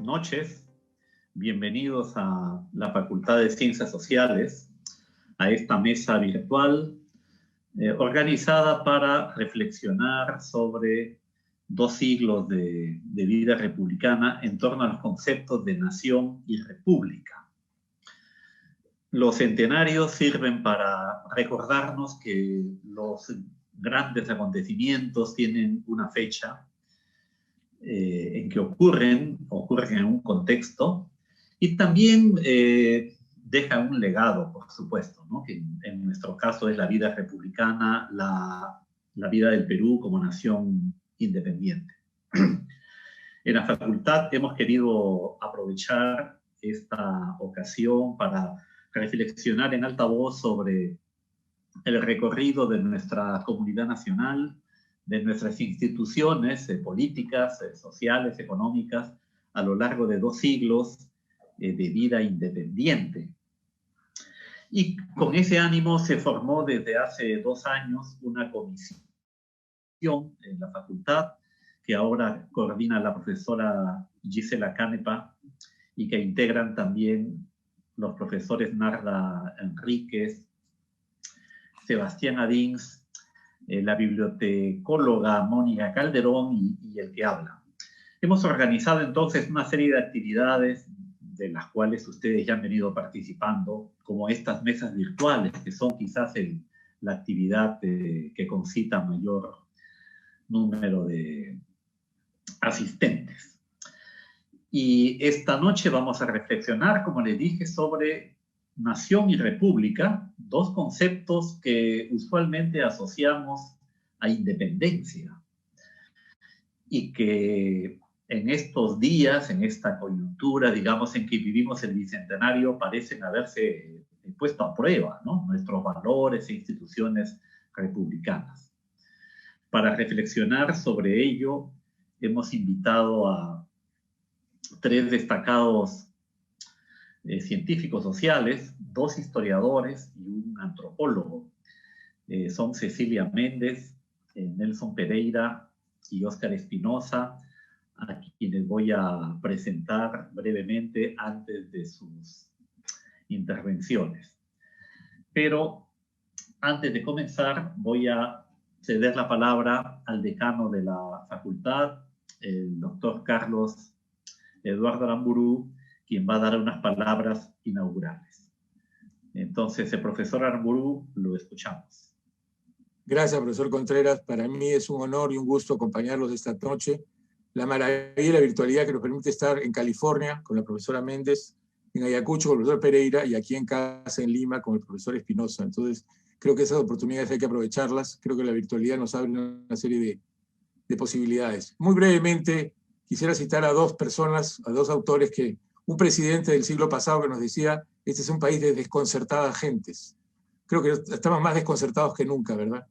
noches. Bienvenidos a la Facultad de Ciencias Sociales, a esta mesa virtual organizada para reflexionar sobre 2 siglos de vida republicana en torno a los conceptos de nación y república. Los centenarios sirven para recordarnos que los grandes acontecimientos tienen una fecha en que ocurren en un contexto y también dejan un legado, por supuesto, ¿no? Que en nuestro caso es la vida republicana, la vida del Perú como nación independiente. En la facultad hemos querido aprovechar esta ocasión para reflexionar en alta voz sobre el recorrido de nuestra comunidad nacional, de nuestras instituciones políticas, sociales, económicas, a lo largo de 2 siglos de vida independiente. Y con ese ánimo se formó desde hace 2 años una comisión en la facultad, que ahora coordina la profesora Gisela Canepa y que integran también los profesores Narda Enríquez, Sebastián Adins, la bibliotecóloga Mónica Calderón y el que habla. Hemos organizado entonces una serie de actividades de las cuales ustedes ya han venido participando, como estas mesas virtuales, que son quizás la actividad que concita mayor número de asistentes. Y esta noche vamos a reflexionar, como les dije, sobre nación y república, 2 conceptos que usualmente asociamos a independencia y que en estos días, en esta coyuntura, digamos, en que vivimos el bicentenario, parecen haberse puesto a prueba, ¿no? Nuestros valores e instituciones republicanas. Para reflexionar sobre ello, hemos invitado a 3 destacados científicos sociales, 2 historiadores y un antropólogo. Son Cecilia Méndez, Nelson Pereira y Óscar Espinosa, a quienes voy a presentar brevemente antes de sus intervenciones. Pero antes de comenzar, voy a ceder la palabra al decano de la facultad, el doctor Carlos Eduardo Aramburu, quien va a dar unas palabras inaugurales. Entonces, el profesor Aramburu, lo escuchamos. Gracias, profesor Contreras. Para mí es un honor y un gusto acompañarlos esta noche. La maravilla y la virtualidad que nos permite estar en California con la profesora Méndez, en Ayacucho con el profesor Pereira y aquí en casa en Lima con el profesor Espinosa. Entonces, creo que esas oportunidades hay que aprovecharlas. Creo que la virtualidad nos abre una serie de posibilidades. Muy brevemente, quisiera citar a 2 personas, a 2 autores que un presidente del siglo pasado que nos decía, este es un país de desconcertadas gentes. Creo que estamos más desconcertados que nunca, ¿verdad?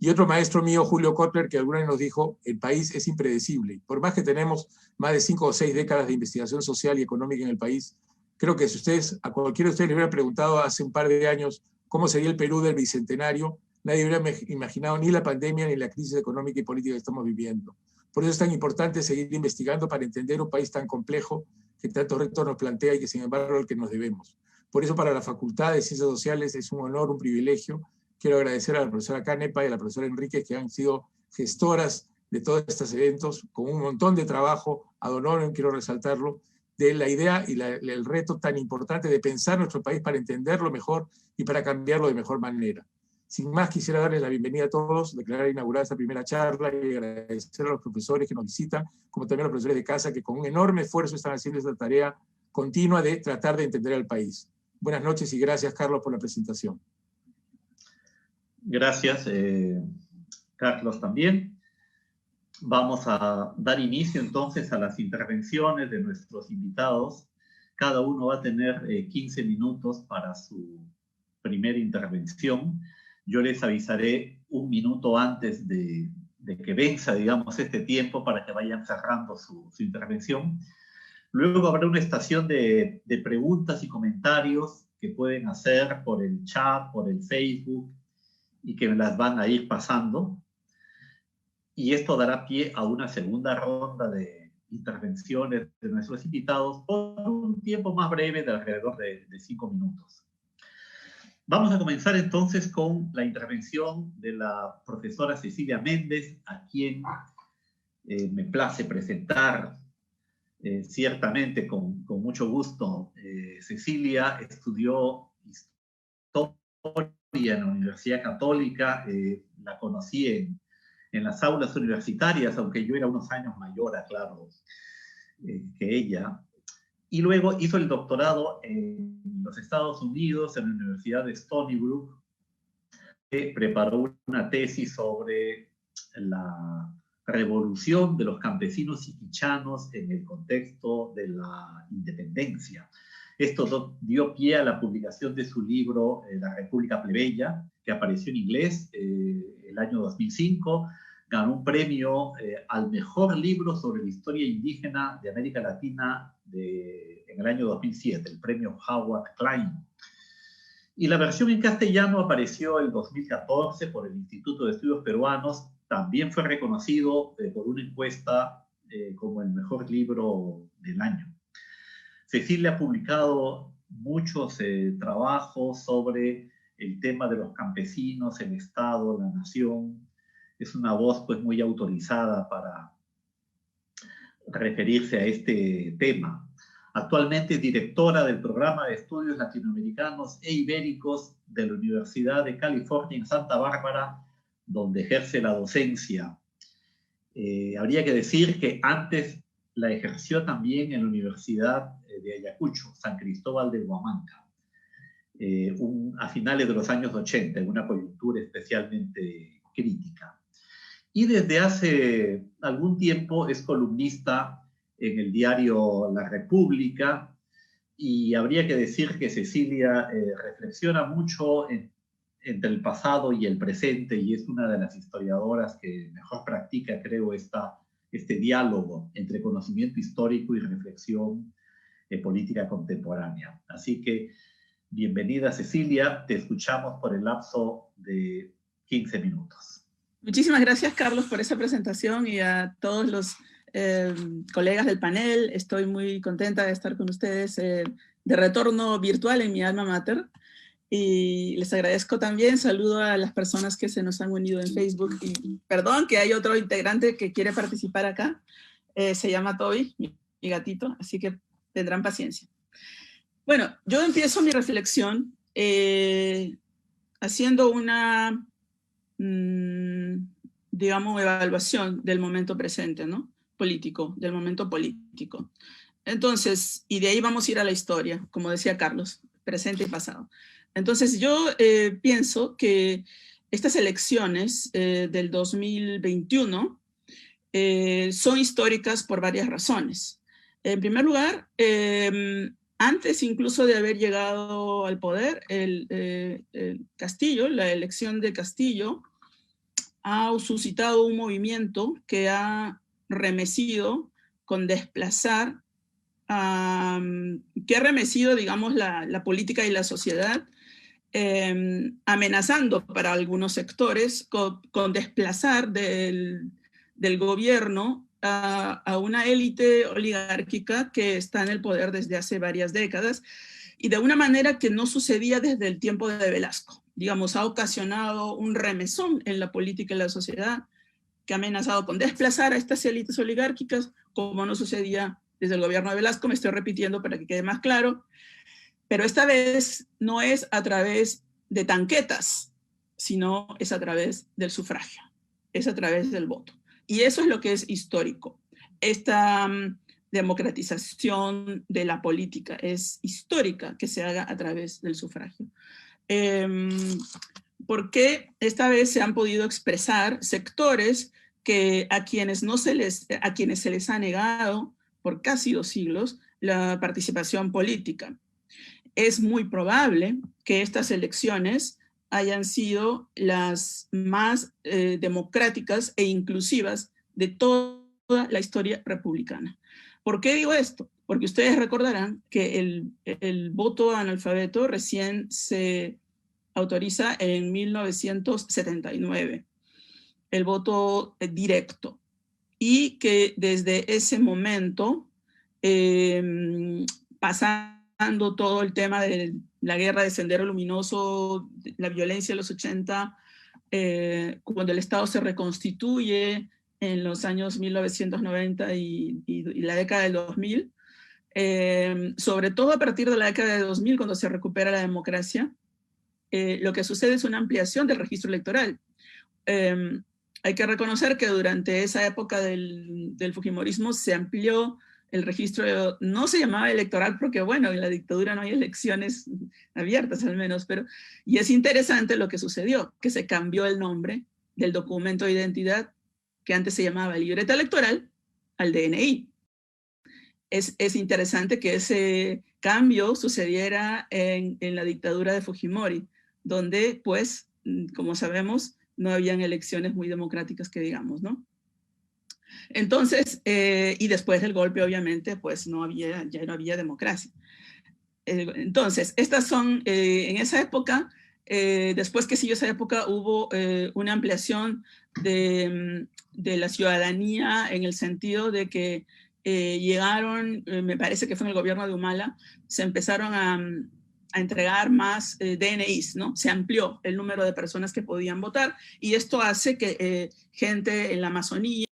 Y otro maestro mío, Julio Kotler, que alguna vez nos dijo, el país es impredecible. Por más que tenemos más de 5 o 6 décadas de investigación social y económica en el país, creo que si ustedes, a cualquiera de ustedes le hubieran preguntado hace un par de años cómo sería el Perú del bicentenario, nadie hubiera imaginado ni la pandemia ni la crisis económica y política que estamos viviendo. Por eso es tan importante seguir investigando para entender un país tan complejo que tantos retos nos plantea y que sin embargo es el que nos debemos. Por eso para la Facultad de Ciencias Sociales es un honor, un privilegio. Quiero agradecer a la profesora Canepa y a la profesora Enríquez, que han sido gestoras de todos estos eventos, con un montón de trabajo, ad honorem, quiero resaltarlo, de la idea y el reto tan importante de pensar nuestro país para entenderlo mejor y para cambiarlo de mejor manera. Sin más, quisiera darles la bienvenida a todos, declarar inaugurada esta primera charla y agradecer a los profesores que nos visitan, como también a los profesores de casa que con un enorme esfuerzo están haciendo esta tarea continua de tratar de entender al país. Buenas noches y gracias, Carlos, por la presentación. Gracias, Carlos, también. Vamos a dar inicio entonces a las intervenciones de nuestros invitados. Cada uno va a tener 15 minutos para su primera intervención. Yo les avisaré 1 minuto antes de que venza, digamos, este tiempo para que vayan cerrando su intervención. Luego habrá una estación de preguntas y comentarios que pueden hacer por el chat, por el Facebook, y que las van a ir pasando. Y esto dará pie a una segunda ronda de intervenciones de nuestros invitados por un tiempo más breve de alrededor de 5 minutos. Vamos a comenzar entonces con la intervención de la profesora Cecilia Méndez, a quien me place presentar ciertamente con mucho gusto. Cecilia estudió historia en la Universidad Católica, la conocí en las aulas universitarias, aunque yo era unos años mayor, claro, que ella. Y luego hizo el doctorado en los Estados Unidos, en la Universidad de Stony Brook, que preparó una tesis sobre la revolución de los campesinos iquichanos en el contexto de la independencia. Esto dio pie a la publicación de su libro La República Plebeya, que apareció en inglés el año 2005, ganó un premio al mejor libro sobre la historia indígena de América Latina en el año 2007, el premio Howard Klein. Y la versión en castellano apareció en 2014 por el Instituto de Estudios Peruanos. También fue reconocido por una encuesta como el mejor libro del año. Cecilia ha publicado muchos trabajos sobre el tema de los campesinos, el Estado, la nación. Es una voz pues muy autorizada para referirse a este tema. Actualmente es directora del Programa de Estudios Latinoamericanos e Ibéricos de la Universidad de California en Santa Bárbara, donde ejerce la docencia. Habría que decir que antes la ejerció también en la Universidad de Ayacucho, San Cristóbal de Huamanga, a finales de los años 80, en una coyuntura especialmente crítica. Y desde hace algún tiempo es columnista en el diario La República, y habría que decir que Cecilia reflexiona mucho entre el pasado y el presente, y es una de las historiadoras que mejor practica, creo, este diálogo entre conocimiento histórico y reflexión política contemporánea. Así que, bienvenida Cecilia, te escuchamos por el lapso de 15 minutos. Muchísimas gracias, Carlos, por esa presentación, y a todos los colegas del panel. Estoy muy contenta de estar con ustedes de retorno virtual en mi alma mater. Y les agradezco también, saludo a las personas que se nos han unido en Facebook. Y perdón que hay otro integrante que quiere participar acá. Se llama Toby, mi gatito, así que tendrán paciencia. Bueno, yo empiezo mi reflexión haciendo una, digamos, evaluación del momento presente, ¿no? Político, del momento político. Entonces, y de ahí vamos a ir a la historia, como decía Carlos, presente y pasado. Entonces, yo pienso que estas elecciones del 2021 son históricas por varias razones. En primer lugar, antes incluso de haber llegado al poder, el Castillo, la elección de Castillo, ha suscitado un movimiento que ha remecido con desplazar, que ha remecido, digamos, la política y la sociedad, amenazando para algunos sectores con desplazar del gobierno a una élite oligárquica que está en el poder desde hace varias décadas, y de una manera que no sucedía desde el tiempo de Velasco. Digamos, ha ocasionado un remesón en la política y la sociedad que ha amenazado con desplazar a estas élites oligárquicas, como no sucedía desde el gobierno de Velasco. Me estoy repitiendo para que quede más claro, pero esta vez no es a través de tanquetas, sino es a través del sufragio, es a través del voto. Y eso es lo que es histórico. Esta democratización de la política es histórica, que se haga a través del sufragio. Porque esta vez se han podido expresar sectores a quienes se les ha negado por casi 2 siglos la participación política. Es muy probable que estas elecciones hayan sido las más democráticas e inclusivas de toda la historia republicana. ¿Por qué digo esto? Porque ustedes recordarán que el voto analfabeto recién se autoriza en 1979, el voto directo. y que desde ese momento, pasando todo el tema de la guerra de Sendero Luminoso, la violencia de los 80, cuando el Estado se reconstituye en los años 1990 y la década del 2000, sobre todo a partir de la década de 2000, cuando se recupera la democracia, lo que sucede es una ampliación del registro electoral. Hay que reconocer que durante esa época del fujimorismo se amplió el registro, no se llamaba electoral porque, bueno, en la dictadura no hay elecciones abiertas al menos, y es interesante lo que sucedió, que se cambió el nombre del documento de identidad que antes se llamaba libreta electoral al DNI. Es interesante que ese cambio sucediera en la dictadura de Fujimori, donde, pues, como sabemos, no habían elecciones muy democráticas que digamos, ¿no? Entonces, y después del golpe, obviamente, pues ya no había democracia. Entonces, estas son, en esa época, después que siguió esa época, hubo una ampliación de la ciudadanía en el sentido de que llegaron, me parece que fue en el gobierno de Humala, se empezaron a entregar más DNIs, ¿no? Se amplió el número de personas que podían votar y esto hace que gente en la Amazonía,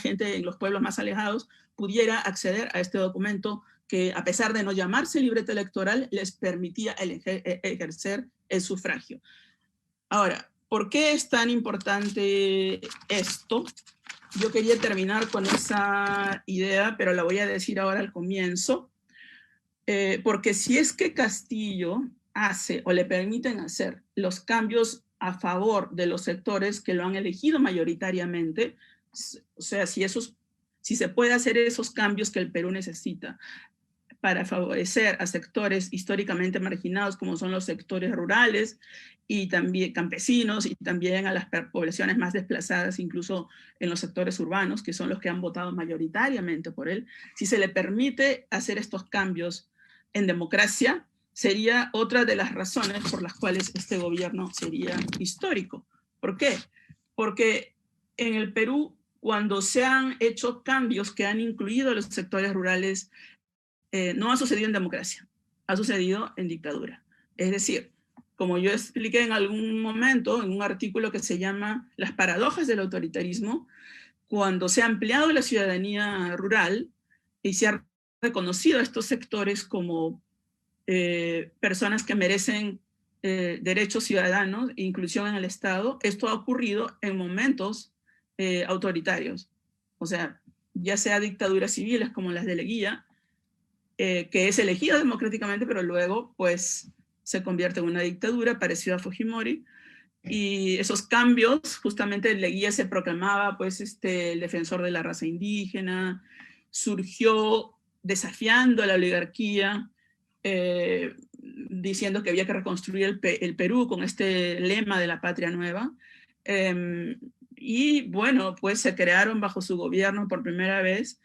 gente en los pueblos más alejados, pudiera acceder a este documento que, a pesar de no llamarse libreta electoral, les permitía ejercer el sufragio. Ahora, ¿por qué es tan importante esto? Yo quería terminar con esa idea, pero la voy a decir ahora al comienzo, porque si es que Castillo hace o le permiten hacer los cambios a favor de los sectores que lo han elegido mayoritariamente, o sea, si se puede hacer esos cambios que el Perú necesita para favorecer a sectores históricamente marginados como son los sectores rurales y también campesinos y también a las poblaciones más desplazadas, incluso en los sectores urbanos, que son los que han votado mayoritariamente por él, si se le permite hacer estos cambios en democracia, sería otra de las razones por las cuales este gobierno sería histórico. ¿Por qué? Porque en el Perú, cuando se han hecho cambios que han incluido a los sectores rurales, no ha sucedido en democracia, ha sucedido en dictadura. Es decir, como yo expliqué en algún momento, en un artículo que se llama Las paradojas del autoritarismo, cuando se ha ampliado la ciudadanía rural y se ha reconocido a estos sectores como personas que merecen derechos ciudadanos e inclusión en el Estado, esto ha ocurrido en momentos autoritarios. O sea, ya sea dictaduras civiles como las de Leguía, que es elegida democráticamente, pero luego pues se convierte en una dictadura parecida a Fujimori, y esos cambios, justamente Leguía se proclamaba pues el defensor de la raza indígena, surgió desafiando a la oligarquía, diciendo que había que reconstruir el Perú con este lema de la patria nueva, y bueno, pues se crearon bajo su gobierno por primera vez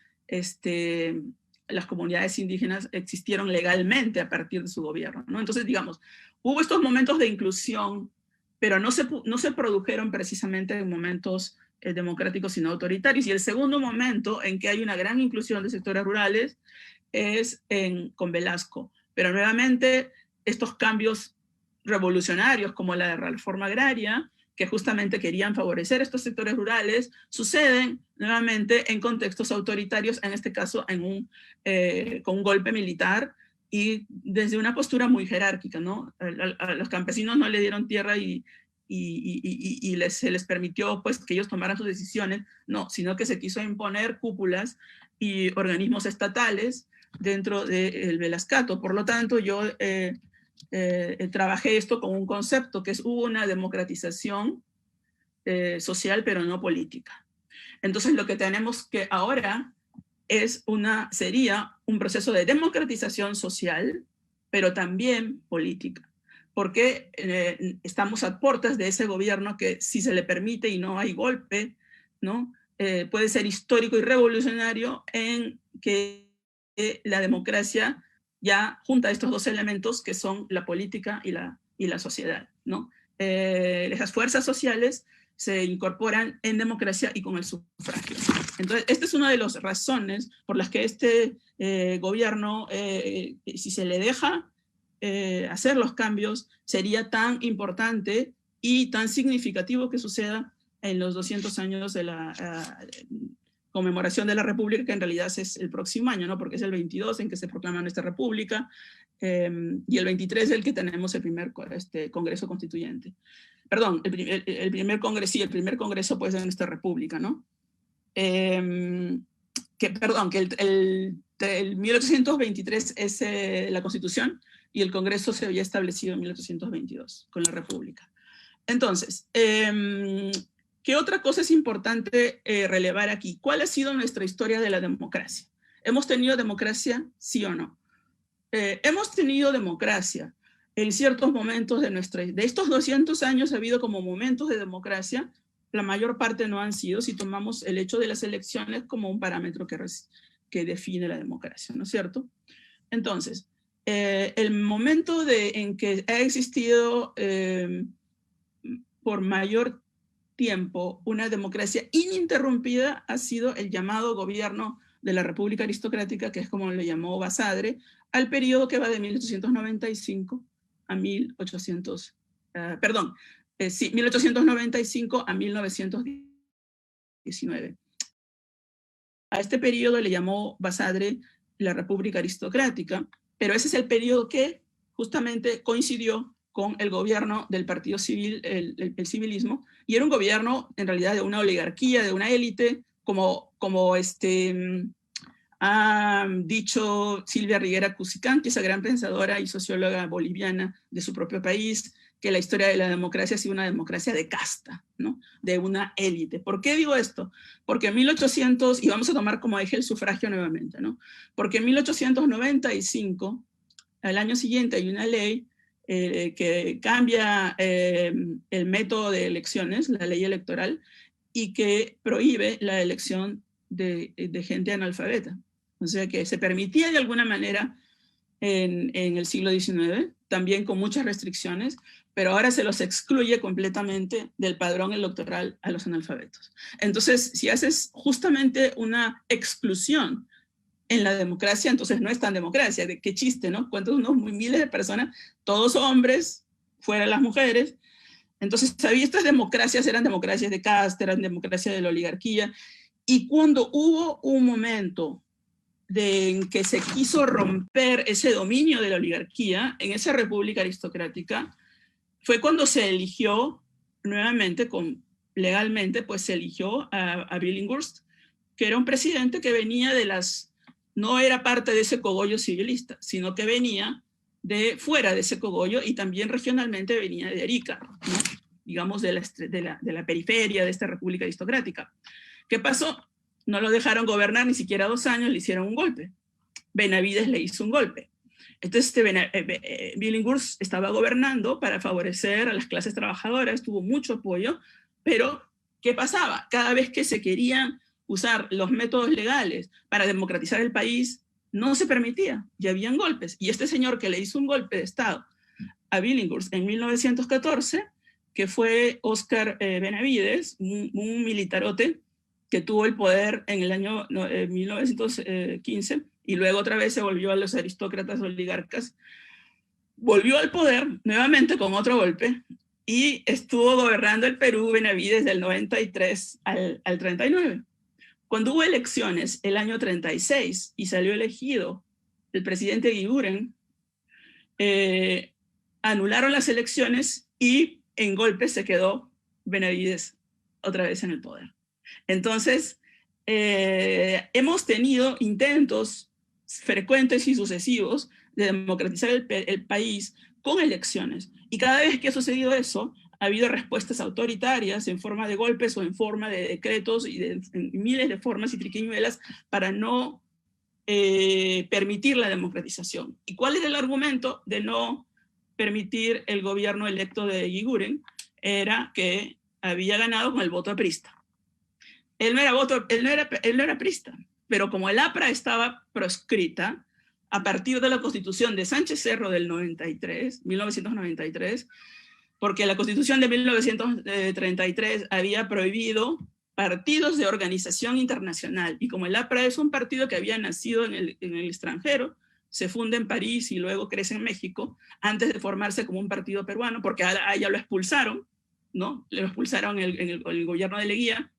las comunidades indígenas existieron legalmente a partir de su gobierno, ¿no? Entonces, digamos, hubo estos momentos de inclusión, pero no se produjeron precisamente en momentos democráticos, sino autoritarios. Y el segundo momento en que hay una gran inclusión de sectores rurales es con Velasco. Pero nuevamente, estos cambios revolucionarios, como la reforma agraria, que justamente querían favorecer estos sectores rurales, suceden nuevamente en contextos autoritarios, en este caso con un golpe militar y desde una postura muy jerárquica, ¿no? A los campesinos no le dieron tierra y se les permitió pues, que ellos tomaran sus decisiones, no, sino que se quiso imponer cúpulas y organismos estatales dentro del Velascato. Por lo tanto, yo trabajé esto con un concepto que es una democratización social, pero no política. Entonces, lo que tenemos que ahora sería un proceso de democratización social, pero también política, porque estamos a puertas de ese gobierno que, si se le permite y no hay golpe, ¿no? Puede ser histórico y revolucionario en que la democracia ya junta estos dos elementos que son la política y la sociedad, ¿no? Esas fuerzas sociales se incorporan en democracia y con el sufragio. Entonces, esta es una de las razones por las que este gobierno, si se le deja hacer los cambios, sería tan importante y tan significativo que suceda en los 200 años de la conmemoración de la República, que en realidad es el próximo año, ¿no? Porque es el 22 en que se proclama nuestra República, y el 23 es el que tenemos el primer Congreso Constituyente. Perdón, el primer Congreso, sí, el primer Congreso pues, de nuestra República, ¿no? Perdón, que el 1823 es la Constitución y el Congreso se había establecido en 1822 con la República. Entonces, ¿qué otra cosa es importante relevar aquí? ¿Cuál ha sido nuestra historia de la democracia? ¿Hemos tenido democracia, sí o no? Hemos tenido democracia en ciertos momentos de estos 200 años. Ha habido como momentos de democracia. La mayor parte no han sido, si tomamos el hecho de las elecciones como un parámetro que define la democracia, ¿no es cierto? Entonces, el momento en que ha existido por mayor tiempo una democracia ininterrumpida ha sido el llamado gobierno de la República Aristocrática, que es como le llamó Basadre, al periodo que va de 1895 a 1895 a 1919. A este periodo le llamó Basadre la República Aristocrática, pero ese es el periodo que justamente coincidió con el gobierno del Partido Civil, el civilismo, y era un gobierno en realidad de una oligarquía, de una élite, como ha dicho Silvia Riguera Cusicán, que es esa gran pensadora y socióloga boliviana de su propio país, que la historia de la democracia ha sido una democracia de casta, ¿no? De una élite. ¿Por qué digo esto? Porque en 1800, y vamos a tomar como eje el sufragio nuevamente, ¿no? Porque en 1895, al año siguiente, hay una ley que cambia el método de elecciones, la ley electoral, y que prohíbe la elección de gente analfabeta. O sea que se permitía de alguna manera en el siglo XIX, también con muchas restricciones, pero ahora se los excluye completamente del padrón electoral a los analfabetos. Entonces, si haces justamente una exclusión en la democracia, entonces no es tan democracia. Qué chiste, ¿no? Cuántos miles de personas, todos hombres, fuera las mujeres. Entonces, estas democracias eran democracias de casta, eran democracias de la oligarquía, y cuando hubo un momento en que se quiso romper ese dominio de la oligarquía en esa república aristocrática, fue cuando se eligió nuevamente, legalmente, pues se eligió a Billinghurst, que era un presidente que venía no era parte de ese cogollo civilista, sino que venía de fuera de ese cogollo, y también regionalmente venía de Arica, ¿no? Digamos de la periferia de esta república aristocrática. ¿Qué pasó? No lo dejaron gobernar ni siquiera 2 años, le hicieron un golpe. Benavides le hizo un golpe. Entonces, Billinghurst estaba gobernando para favorecer a las clases trabajadoras, tuvo mucho apoyo, pero ¿qué pasaba? Cada vez que se querían usar los métodos legales para democratizar el país, no se permitía, y habían golpes. Y este señor que le hizo un golpe de Estado a Billinghurst en 1914, que fue Óscar Benavides, un militarote que tuvo el poder en el año 1915, y luego otra vez se volvió a los aristócratas oligarcas, volvió al poder nuevamente con otro golpe, y estuvo gobernando el Perú Benavides del 93 al 39. Cuando hubo elecciones el año 36 y salió elegido el presidente Eguiguren, anularon las elecciones y en golpe se quedó Benavides otra vez en el poder. Entonces, hemos tenido intentos frecuentes y sucesivos de democratizar el país con elecciones. Y cada vez que ha sucedido eso, ha habido respuestas autoritarias en forma de golpes o en forma de decretos y en miles de formas y triquiñuelas para no permitir la democratización. ¿Y cuál es el argumento de no permitir el gobierno electo de Eguiguren? Era que había ganado con el voto aprista. Él no era aprista, pero como el APRA estaba proscrita a partir de la Constitución de Sánchez Cerro del 1993, porque la Constitución de 1933 había prohibido partidos de organización internacional. Y como el APRA es un partido que había nacido en el extranjero, se funda en París y luego crece en México, antes de formarse como un partido peruano, porque a ella lo expulsaron, ¿no? Lo expulsaron en el gobierno de Leguía,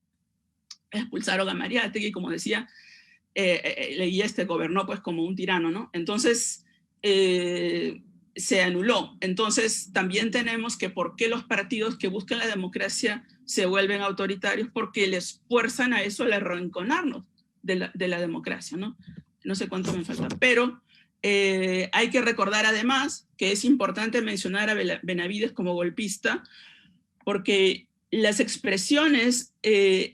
expulsaron a Mariátegui, como decía, Leguía gobernó pues como un tirano, ¿no? Entonces, se anuló. Entonces, también tenemos que por qué los partidos que buscan la democracia se vuelven autoritarios, porque les fuerzan a eso, a arrinconarnos de la democracia, ¿no? No sé cuánto me falta, pero hay que recordar además que es importante mencionar a Benavides como golpista, porque las expresiones,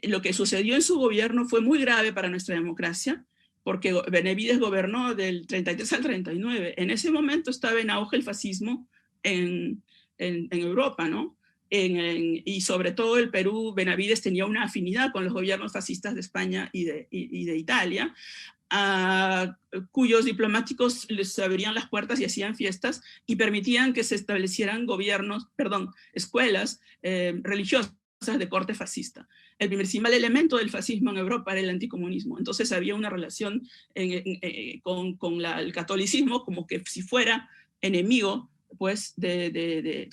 lo que sucedió en su gobierno fue muy grave para nuestra democracia, porque Benavides gobernó del 33 al 39. En ese momento estaba en auge el fascismo en Europa, ¿no? Y sobre todo el Perú, Benavides tenía una afinidad con los gobiernos fascistas de España y de Italia, a cuyos diplomáticos les abrían las puertas y hacían fiestas y permitían que se establecieran escuelas religiosas de corte fascista. El principal elemento del fascismo en Europa era el anticomunismo. Entonces había una relación con el catolicismo como que si fuera enemigo, pues,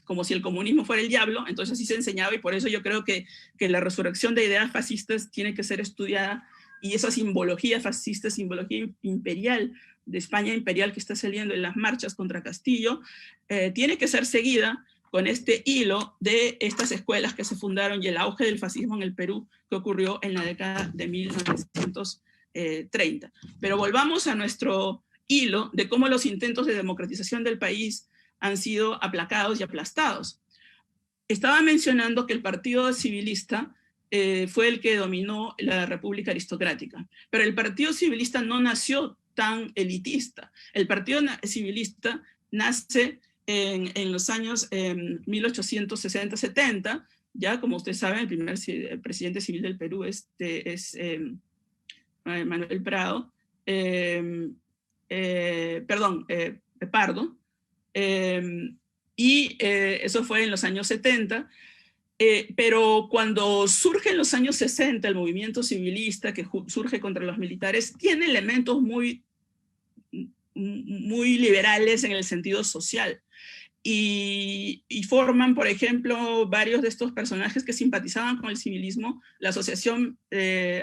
como si el comunismo fuera el diablo. Entonces así se enseñaba, y por eso yo creo que la resurrección de ideas fascistas tiene que ser estudiada, y esa simbología fascista, simbología imperial, de España imperial que está saliendo en las marchas contra Castillo, tiene que ser seguida con este hilo de estas escuelas que se fundaron y el auge del fascismo en el Perú que ocurrió en la década de 1930. Pero volvamos a nuestro hilo de cómo los intentos de democratización del país han sido aplacados y aplastados. Estaba mencionando que el Partido Civilista fue el que dominó la República Aristocrática, pero el Partido Civilista no nació tan elitista. El Partido Civilista nace en los años 1860-70, ya como ustedes saben, el primer presidente civil del Perú es Manuel Prado, Pardo, y eso fue en los años 70, pero cuando surge en los años 60 el movimiento civilista que surge contra los militares, tiene elementos muy liberales en el sentido social. Y forman, por ejemplo, varios de estos personajes que simpatizaban con el civilismo, la Asociación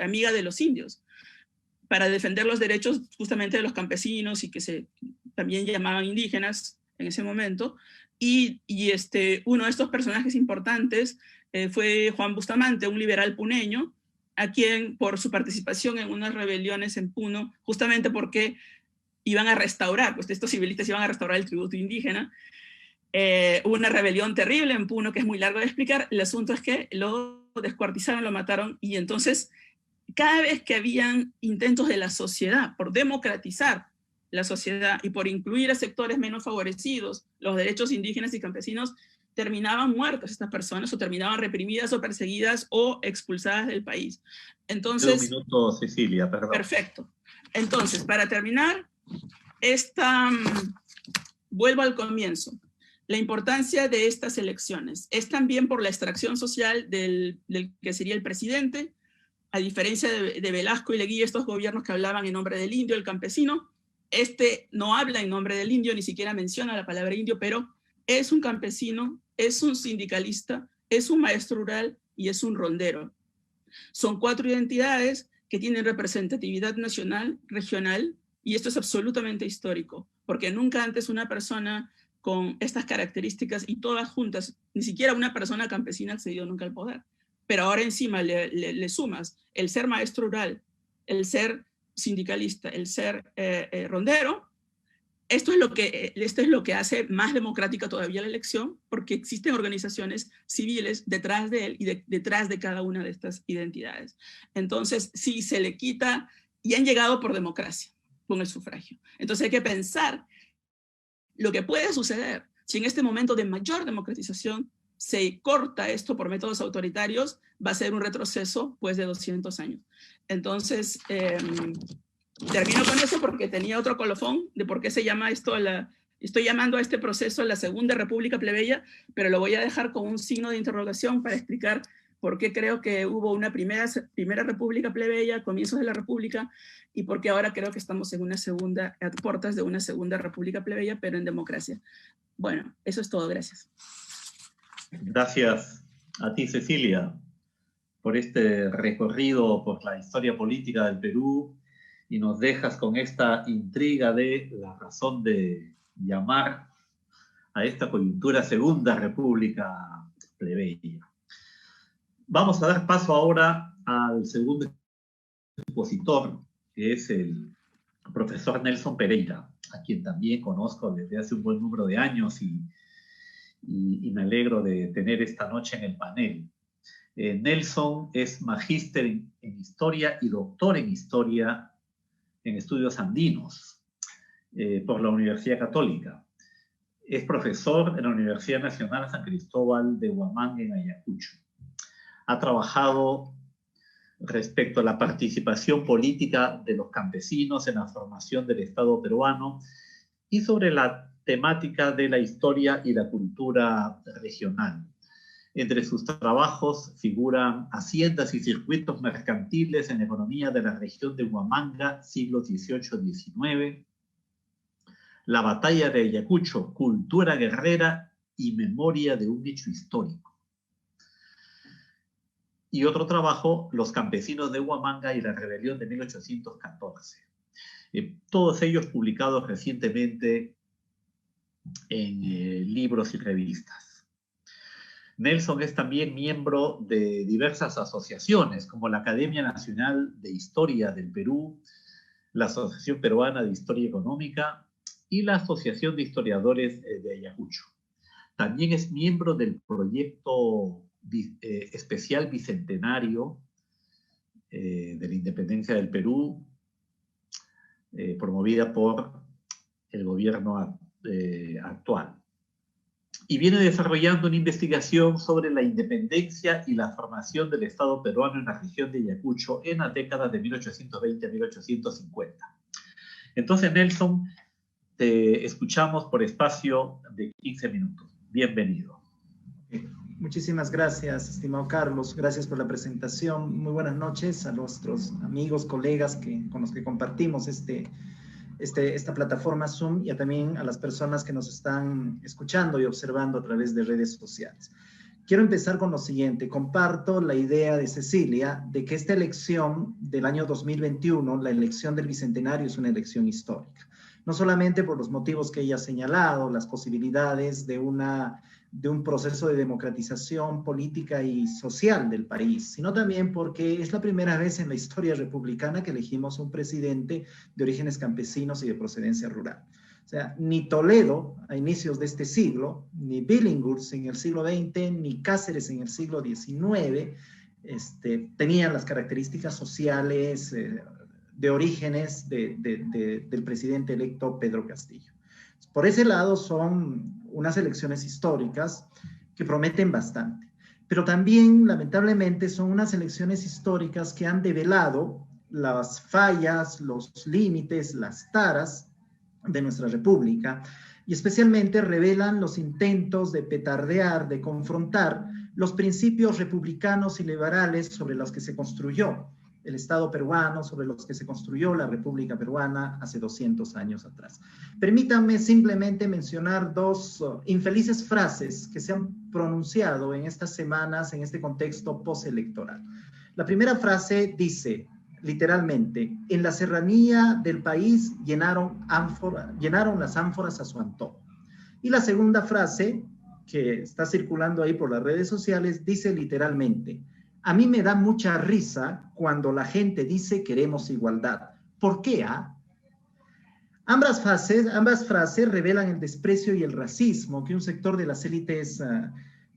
Amiga de los Indios, para defender los derechos justamente de los campesinos y que se también llamaban indígenas en ese momento. Y uno de estos personajes importantes fue Juan Bustamante, un liberal puneño, a quien por su participación en unas rebeliones en Puno, justamente porque iban a restaurar, pues estos civilistas iban a restaurar el tributo indígena. Hubo una rebelión terrible en Puno que es muy largo de explicar. El asunto es que lo descuartizaron, lo mataron, y entonces cada vez que habían intentos de la sociedad por democratizar la sociedad y por incluir a sectores menos favorecidos, los derechos indígenas y campesinos, terminaban muertas estas personas, o terminaban reprimidas o perseguidas o expulsadas del país. Entonces, un minuto, Cecilia, perdón. Perfecto. Entonces, para terminar, vuelvo al comienzo. La importancia de estas elecciones es también por la extracción social del que sería el presidente. A diferencia de Velasco y Leguía, estos gobiernos que hablaban en nombre del indio, el campesino, no habla en nombre del indio, ni siquiera menciona la palabra indio, pero es un campesino, es un sindicalista, es un maestro rural y es un rondero. Son 4 identidades que tienen representatividad nacional, regional, y esto es absolutamente histórico, porque nunca antes una persona con estas características y todas juntas, ni siquiera una persona campesina ha accedido nunca al poder. Pero ahora encima le sumas el ser maestro rural, el ser sindicalista, el ser rondero. Esto es lo que hace más democrática todavía la elección, porque existen organizaciones civiles detrás de él y detrás de cada una de estas identidades. Entonces, sí, se le quita, y han llegado por democracia, con el sufragio. Entonces hay que pensar lo que puede suceder si en este momento de mayor democratización se corta esto por métodos autoritarios. Va a ser un retroceso pues de 200 años. Entonces, termino con eso porque tenía otro colofón de por qué se llama esto, estoy llamando a este proceso la Segunda República Plebeya, pero lo voy a dejar con un signo de interrogación para explicar por qué creo que hubo una primera república plebeya, comienzos de la república, y por qué ahora creo que estamos en una segunda, a puertas de una segunda república plebeya, pero en democracia. Bueno, eso es todo, gracias. Gracias a ti, Cecilia, por este recorrido por la historia política del Perú, y nos dejas con esta intriga de la razón de llamar a esta coyuntura Segunda República Plebeya. Vamos a dar paso ahora al segundo expositor, que es el profesor Nelson Pereira, a quien también conozco desde hace un buen número de años y me alegro de tener esta noche en el panel. Nelson es magíster en Historia y doctor en Historia en Estudios Andinos por la Universidad Católica. Es profesor en la Universidad Nacional San Cristóbal de Huamanga en Ayacucho. Ha trabajado respecto a la participación política de los campesinos en la formación del Estado peruano y sobre la temática de la historia y la cultura regional. Entre sus trabajos figuran Haciendas y circuitos mercantiles en la economía de la región de Huamanga, siglos XVIII-XIX, La batalla de Ayacucho, cultura guerrera y memoria de un hecho histórico. Y otro trabajo, Los campesinos de Huamanga y la rebelión de 1814. Todos ellos publicados recientemente en libros y revistas. Nelson es también miembro de diversas asociaciones, como la Academia Nacional de Historia del Perú, la Asociación Peruana de Historia Económica y la Asociación de Historiadores de Ayacucho. También es miembro del proyecto especial bicentenario de la independencia del Perú, promovida por el gobierno actual. Y viene desarrollando una investigación sobre la independencia y la formación del Estado peruano en la región de Ayacucho en las décadas de 1820 a 1850. Entonces, Nelson, te escuchamos por espacio de 15 minutos. Bienvenido. Muchísimas gracias, estimado Carlos. Gracias por la presentación. Muy buenas noches a nuestros amigos, colegas con los que compartimos esta plataforma Zoom, y también a las personas que nos están escuchando y observando a través de redes sociales. Quiero empezar con lo siguiente. Comparto la idea de Cecilia de que esta elección del año 2021, la elección del Bicentenario, es una elección histórica. No solamente por los motivos que ella ha señalado, las posibilidades de un proceso de democratización política y social del país, sino también porque es la primera vez en la historia republicana que elegimos un presidente de orígenes campesinos y de procedencia rural. O sea, ni Toledo a inicios de este siglo, ni Billinghurst en el siglo XX, ni Cáceres en el siglo XIX, tenían las características sociales de orígenes del presidente electo Pedro Castillo. Por ese lado son unas elecciones históricas que prometen bastante, pero también lamentablemente son unas elecciones históricas que han develado las fallas, los límites, las taras de nuestra república, y especialmente revelan los intentos de petardear, de confrontar los principios republicanos y liberales sobre los que se construyó el Estado peruano, sobre los que se construyó la República Peruana hace 200 años atrás. Permítanme simplemente mencionar dos infelices frases que se han pronunciado en estas semanas en este contexto postelectoral. La primera frase dice, literalmente, en la serranía del país llenaron las ánforas a su antojo. Y la segunda frase, que está circulando ahí por las redes sociales, dice literalmente, a mí me da mucha risa cuando la gente dice queremos igualdad. ¿Por qué? Ambas frases revelan el desprecio y el racismo que un sector de las élites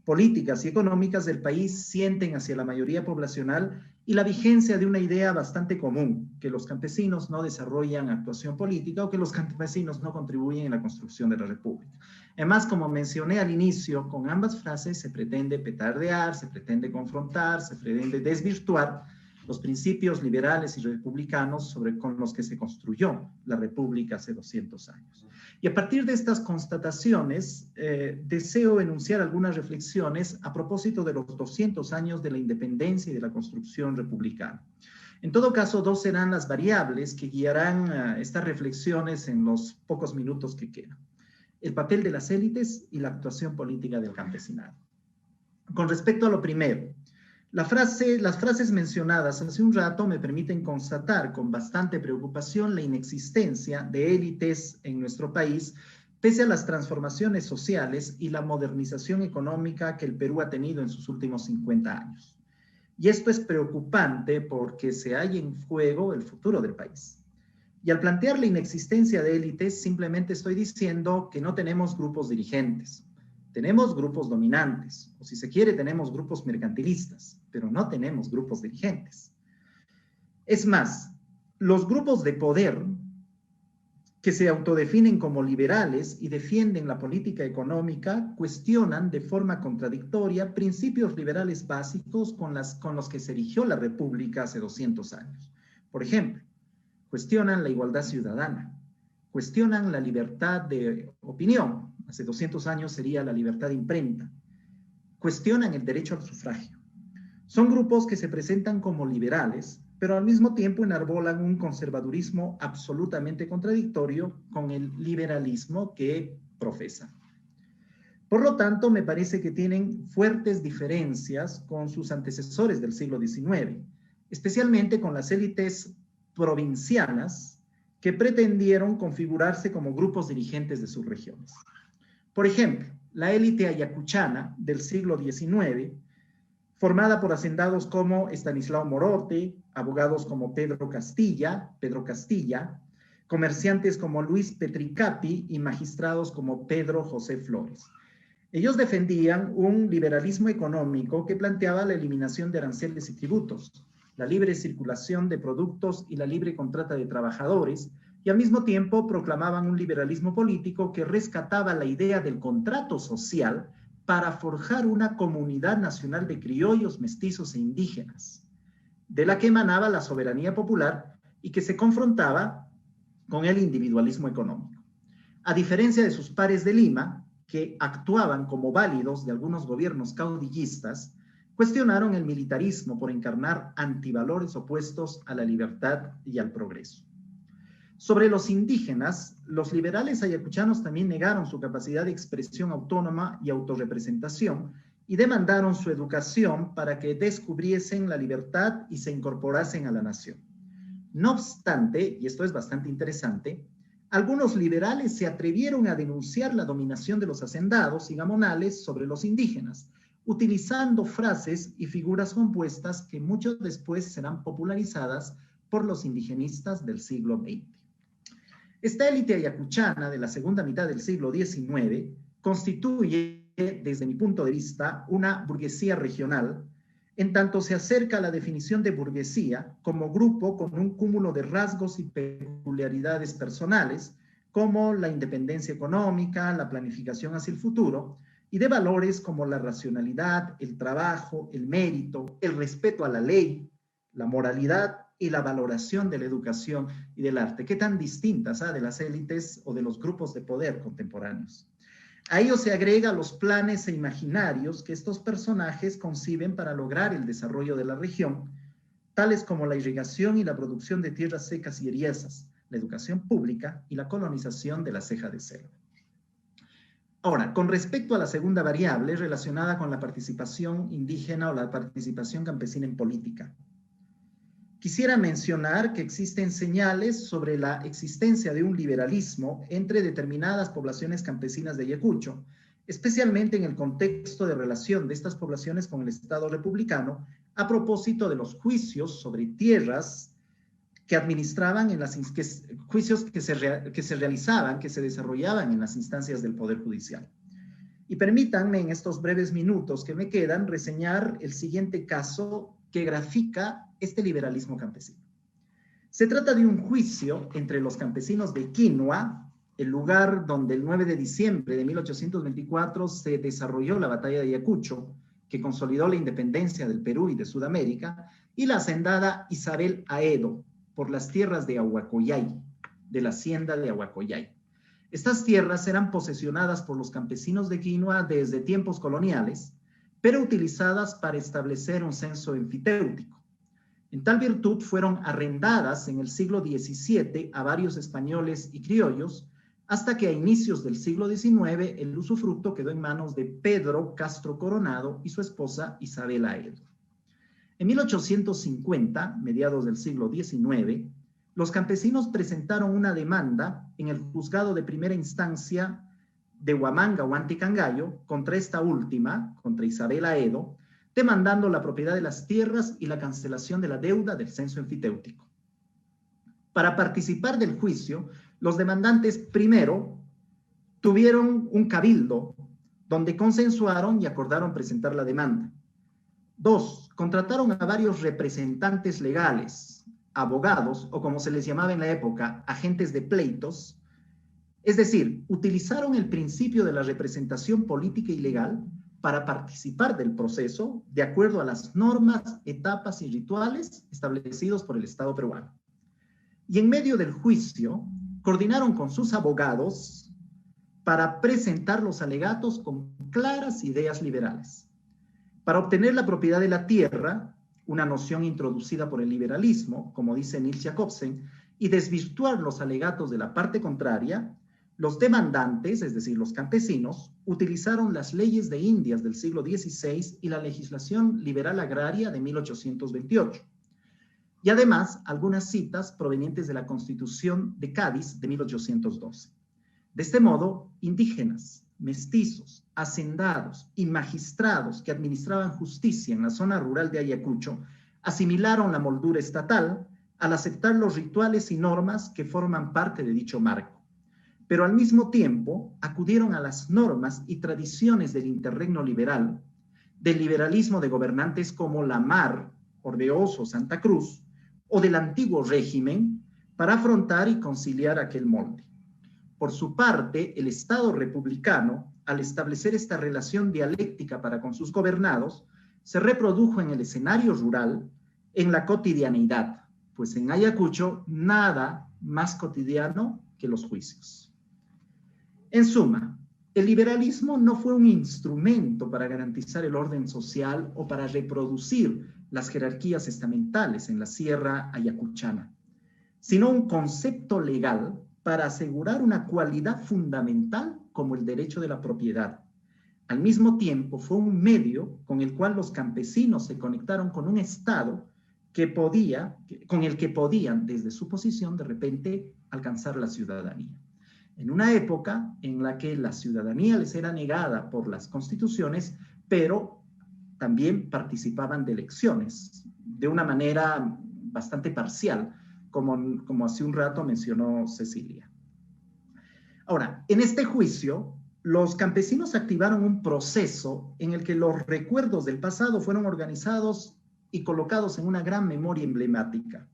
políticas y económicas del país sienten hacia la mayoría poblacional, y la vigencia de una idea bastante común, que los campesinos no desarrollan actuación política o que los campesinos no contribuyen en la construcción de la República. Además, como mencioné al inicio, con ambas frases se pretende petardear, se pretende confrontar, se pretende desvirtuar los principios liberales y republicanos con los que se construyó la República hace 200 años. Y a partir de estas constataciones, deseo enunciar algunas reflexiones a propósito de los 200 años de la independencia y de la construcción republicana. En todo caso, dos serán las variables que guiarán estas reflexiones en los pocos minutos que quedan: el papel de las élites y la actuación política del campesinado. Con respecto a lo primero, las frases mencionadas hace un rato me permiten constatar con bastante preocupación la inexistencia de élites en nuestro país, pese a las transformaciones sociales y la modernización económica que el Perú ha tenido en sus últimos 50 años. Y esto es preocupante porque se halla en juego el futuro del país. Y al plantear la inexistencia de élites, simplemente estoy diciendo que no tenemos grupos dirigentes. Tenemos grupos dominantes, o si se quiere, tenemos grupos mercantilistas, pero no tenemos grupos dirigentes. Es más, los grupos de poder que se autodefinen como liberales y defienden la política económica cuestionan de forma contradictoria principios liberales básicos con los que se erigió la República hace 200 años. Por ejemplo, cuestionan la igualdad ciudadana, cuestionan la libertad de opinión. Hace 200 años sería la libertad de imprenta. Cuestionan el derecho al sufragio. Son grupos que se presentan como liberales, pero al mismo tiempo enarbolan un conservadurismo absolutamente contradictorio con el liberalismo que profesan. Por lo tanto, me parece que tienen fuertes diferencias con sus antecesores del siglo XIX, especialmente con las élites provincianas que pretendieron configurarse como grupos dirigentes de sus regiones. Por ejemplo, la élite ayacuchana del siglo XIX, formada por hacendados como Estanislao Morote, abogados como Pedro Castilla, comerciantes como Luis Petricapi y magistrados como Pedro José Flores. Ellos defendían un liberalismo económico que planteaba la eliminación de aranceles y tributos, la libre circulación de productos y la libre contrata de trabajadores, y al mismo tiempo proclamaban un liberalismo político que rescataba la idea del contrato social para forjar una comunidad nacional de criollos, mestizos e indígenas, de la que emanaba la soberanía popular y que se confrontaba con el individualismo económico. A diferencia de sus pares de Lima, que actuaban como válidos de algunos gobiernos caudillistas, cuestionaron el militarismo por encarnar antivalores opuestos a la libertad y al progreso. Sobre los indígenas, los liberales ayacuchanos también negaron su capacidad de expresión autónoma y autorrepresentación y demandaron su educación para que descubriesen la libertad y se incorporasen a la nación. No obstante, y esto es bastante interesante, algunos liberales se atrevieron a denunciar la dominación de los hacendados y gamonales sobre los indígenas, utilizando frases y figuras compuestas que mucho después serán popularizadas por los indigenistas del siglo XX. Esta élite ayacuchana de la segunda mitad del siglo XIX constituye, desde mi punto de vista, una burguesía regional, en tanto se acerca a la definición de burguesía como grupo con un cúmulo de rasgos y peculiaridades personales, como la independencia económica, la planificación hacia el futuro, y de valores como la racionalidad, el trabajo, el mérito, el respeto a la ley, la moralidad y la valoración de la educación y del arte, que tan distintas de las élites o de los grupos de poder contemporáneos. A ello se agrega los planes e imaginarios que estos personajes conciben para lograr el desarrollo de la región, tales como la irrigación y la producción de tierras secas y eriezas, la educación pública y la colonización de la ceja de selva. Ahora, con respecto a la segunda variable relacionada con la participación indígena o la participación campesina en política, quisiera mencionar que existen señales sobre la existencia de un liberalismo entre determinadas poblaciones campesinas de Ayacucho, especialmente en el contexto de relación de estas poblaciones con el Estado republicano a propósito de los juicios sobre tierras que administraban en las juicios que se realizaban, que se desarrollaban en las instancias del Poder Judicial. Y permítanme en estos breves minutos que me quedan reseñar el siguiente caso que grafica este liberalismo campesino. Se trata de un juicio entre los campesinos de Quinua, el lugar donde el 9 de diciembre de 1824 se desarrolló la batalla de Ayacucho, que consolidó la independencia del Perú y de Sudamérica, y la hacendada Isabel Aedo, por las tierras de Ahuacoyay, de la hacienda de Ahuacoyay. Estas tierras eran posesionadas por los campesinos de Quinua desde tiempos coloniales, pero utilizadas para establecer un censo enfiteútico. En tal virtud fueron arrendadas en el siglo XVII a varios españoles y criollos, hasta que a inicios del siglo XIX el usufructo quedó en manos de Pedro Castro Coronado y su esposa Isabel Aedo. En 1850, mediados del siglo XIX, los campesinos presentaron una demanda en el juzgado de primera instancia de Huamanga, Huanticangayo, contra esta última, contra Isabel Aedo, demandando la propiedad de las tierras y la cancelación de la deuda del censo enfiteútico. Para participar del juicio, los demandantes primero tuvieron un cabildo donde consensuaron y acordaron presentar la demanda. 2, contrataron a varios representantes legales, abogados, o como se les llamaba en la época, agentes de pleitos, es decir, utilizaron el principio de la representación política y legal para participar del proceso de acuerdo a las normas, etapas y rituales establecidos por el Estado peruano. Y en medio del juicio, coordinaron con sus abogados para presentar los alegatos con claras ideas liberales. Para obtener la propiedad de la tierra, una noción introducida por el liberalismo, como dice Nils Jacobsen, y desvirtuar los alegatos de la parte contraria, los demandantes, es decir, los campesinos, utilizaron las leyes de Indias del siglo XVI y la legislación liberal agraria de 1828. Y además, algunas citas provenientes de la Constitución de Cádiz de 1812. De este modo, indígenas, mestizos, hacendados y magistrados que administraban justicia en la zona rural de Ayacucho asimilaron la moldura estatal al aceptar los rituales y normas que forman parte de dicho marco, pero al mismo tiempo acudieron a las normas y tradiciones del interregno liberal, del liberalismo de gobernantes como Lamar, Orbeoso, Santa Cruz, o del antiguo régimen para afrontar y conciliar aquel molde. Por su parte, el Estado republicano, al establecer esta relación dialéctica para con sus gobernados, se reprodujo en el escenario rural, en la cotidianidad, pues en Ayacucho nada más cotidiano que los juicios. En suma, el liberalismo no fue un instrumento para garantizar el orden social o para reproducir las jerarquías estamentales en la sierra ayacuchana, sino un concepto legal para asegurar una cualidad fundamental como el derecho de la propiedad. Al mismo tiempo, fue un medio con el cual los campesinos se conectaron con un Estado con el que podían, desde su posición, de repente, alcanzar la ciudadanía. En una época en la que la ciudadanía les era negada por las constituciones, pero también participaban de elecciones, de una manera bastante parcial, como hace un rato mencionó Cecilia. Ahora, en este juicio, los campesinos activaron un proceso en el que los recuerdos del pasado fueron organizados y colocados en una gran memoria emblemática.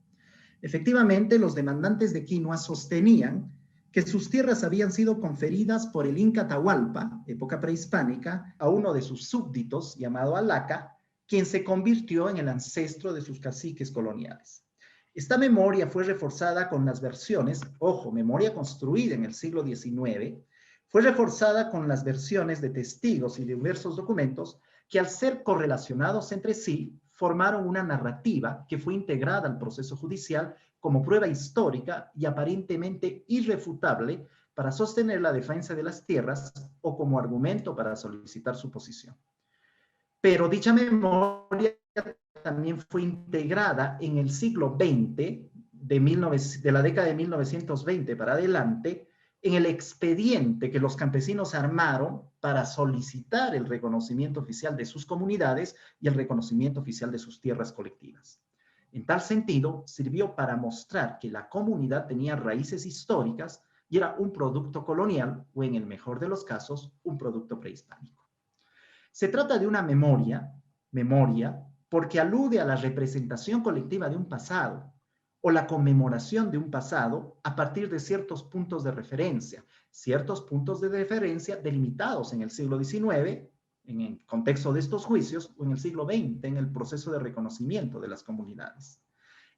Efectivamente, los demandantes de Quinua sostenían que sus tierras habían sido conferidas por el Inca Atahualpa, época prehispánica, a uno de sus súbditos llamado Alaca, quien se convirtió en el ancestro de sus caciques coloniales. Esta memoria fue reforzada con las versiones, ojo, memoria construida en el siglo XIX, fue reforzada con las versiones de testigos y de diversos documentos que al ser correlacionados entre sí, formaron una narrativa que fue integrada al proceso judicial como prueba histórica y aparentemente irrefutable para sostener la defensa de las tierras o como argumento para solicitar su posición. Pero dicha memoria también fue integrada en el siglo XX, de la década de 1920 para adelante, en el expediente que los campesinos armaron para solicitar el reconocimiento oficial de sus comunidades y el reconocimiento oficial de sus tierras colectivas. En tal sentido, sirvió para mostrar que la comunidad tenía raíces históricas y era un producto colonial, o en el mejor de los casos, un producto prehispánico. Se trata de una memoria, porque alude a la representación colectiva de un pasado, o la conmemoración de un pasado a partir de ciertos puntos de referencia delimitados en el siglo XIX, en el contexto de estos juicios, o en el siglo XX, en el proceso de reconocimiento de las comunidades.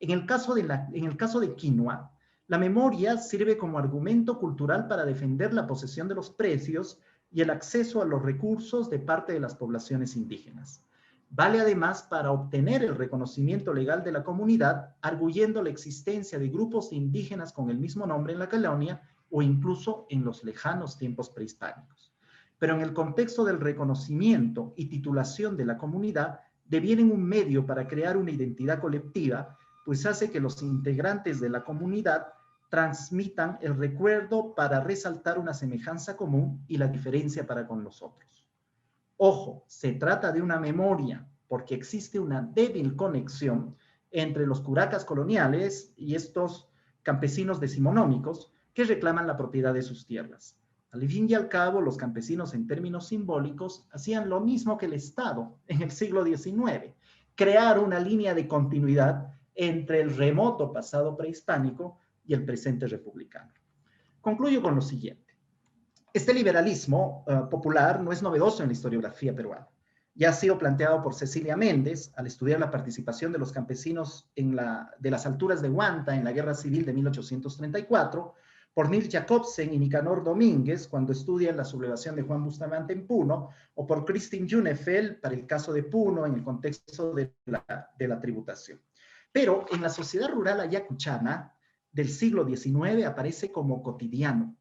En el caso de quinoa, la memoria sirve como argumento cultural para defender la posesión de los precios y el acceso a los recursos de parte de las poblaciones indígenas. Vale además para obtener el reconocimiento legal de la comunidad, arguyendo la existencia de grupos indígenas con el mismo nombre en la colonia o incluso en los lejanos tiempos prehispánicos. Pero en el contexto del reconocimiento y titulación de la comunidad, devienen un medio para crear una identidad colectiva, pues hace que los integrantes de la comunidad transmitan el recuerdo para resaltar una semejanza común y la diferencia para con los otros. Ojo, se trata de una memoria, porque existe una débil conexión entre los curacas coloniales y estos campesinos decimonónicos que reclaman la propiedad de sus tierras. Al fin y al cabo, los campesinos en términos simbólicos hacían lo mismo que el Estado en el siglo XIX, crear una línea de continuidad entre el remoto pasado prehispánico y el presente republicano. Concluyo con lo siguiente. Este liberalismo popular no es novedoso en la historiografía peruana. Ya ha sido planteado por Cecilia Méndez al estudiar la participación de los campesinos de las alturas de Huanta en la Guerra Civil de 1834, por Nils Jacobsen y Nicanor Domínguez cuando estudian la sublevación de Juan Bustamante en Puno, o por Kristin Junefeld para el caso de Puno en el contexto de la tributación. Pero en la sociedad rural ayacuchana del siglo XIX aparece como cotidiano,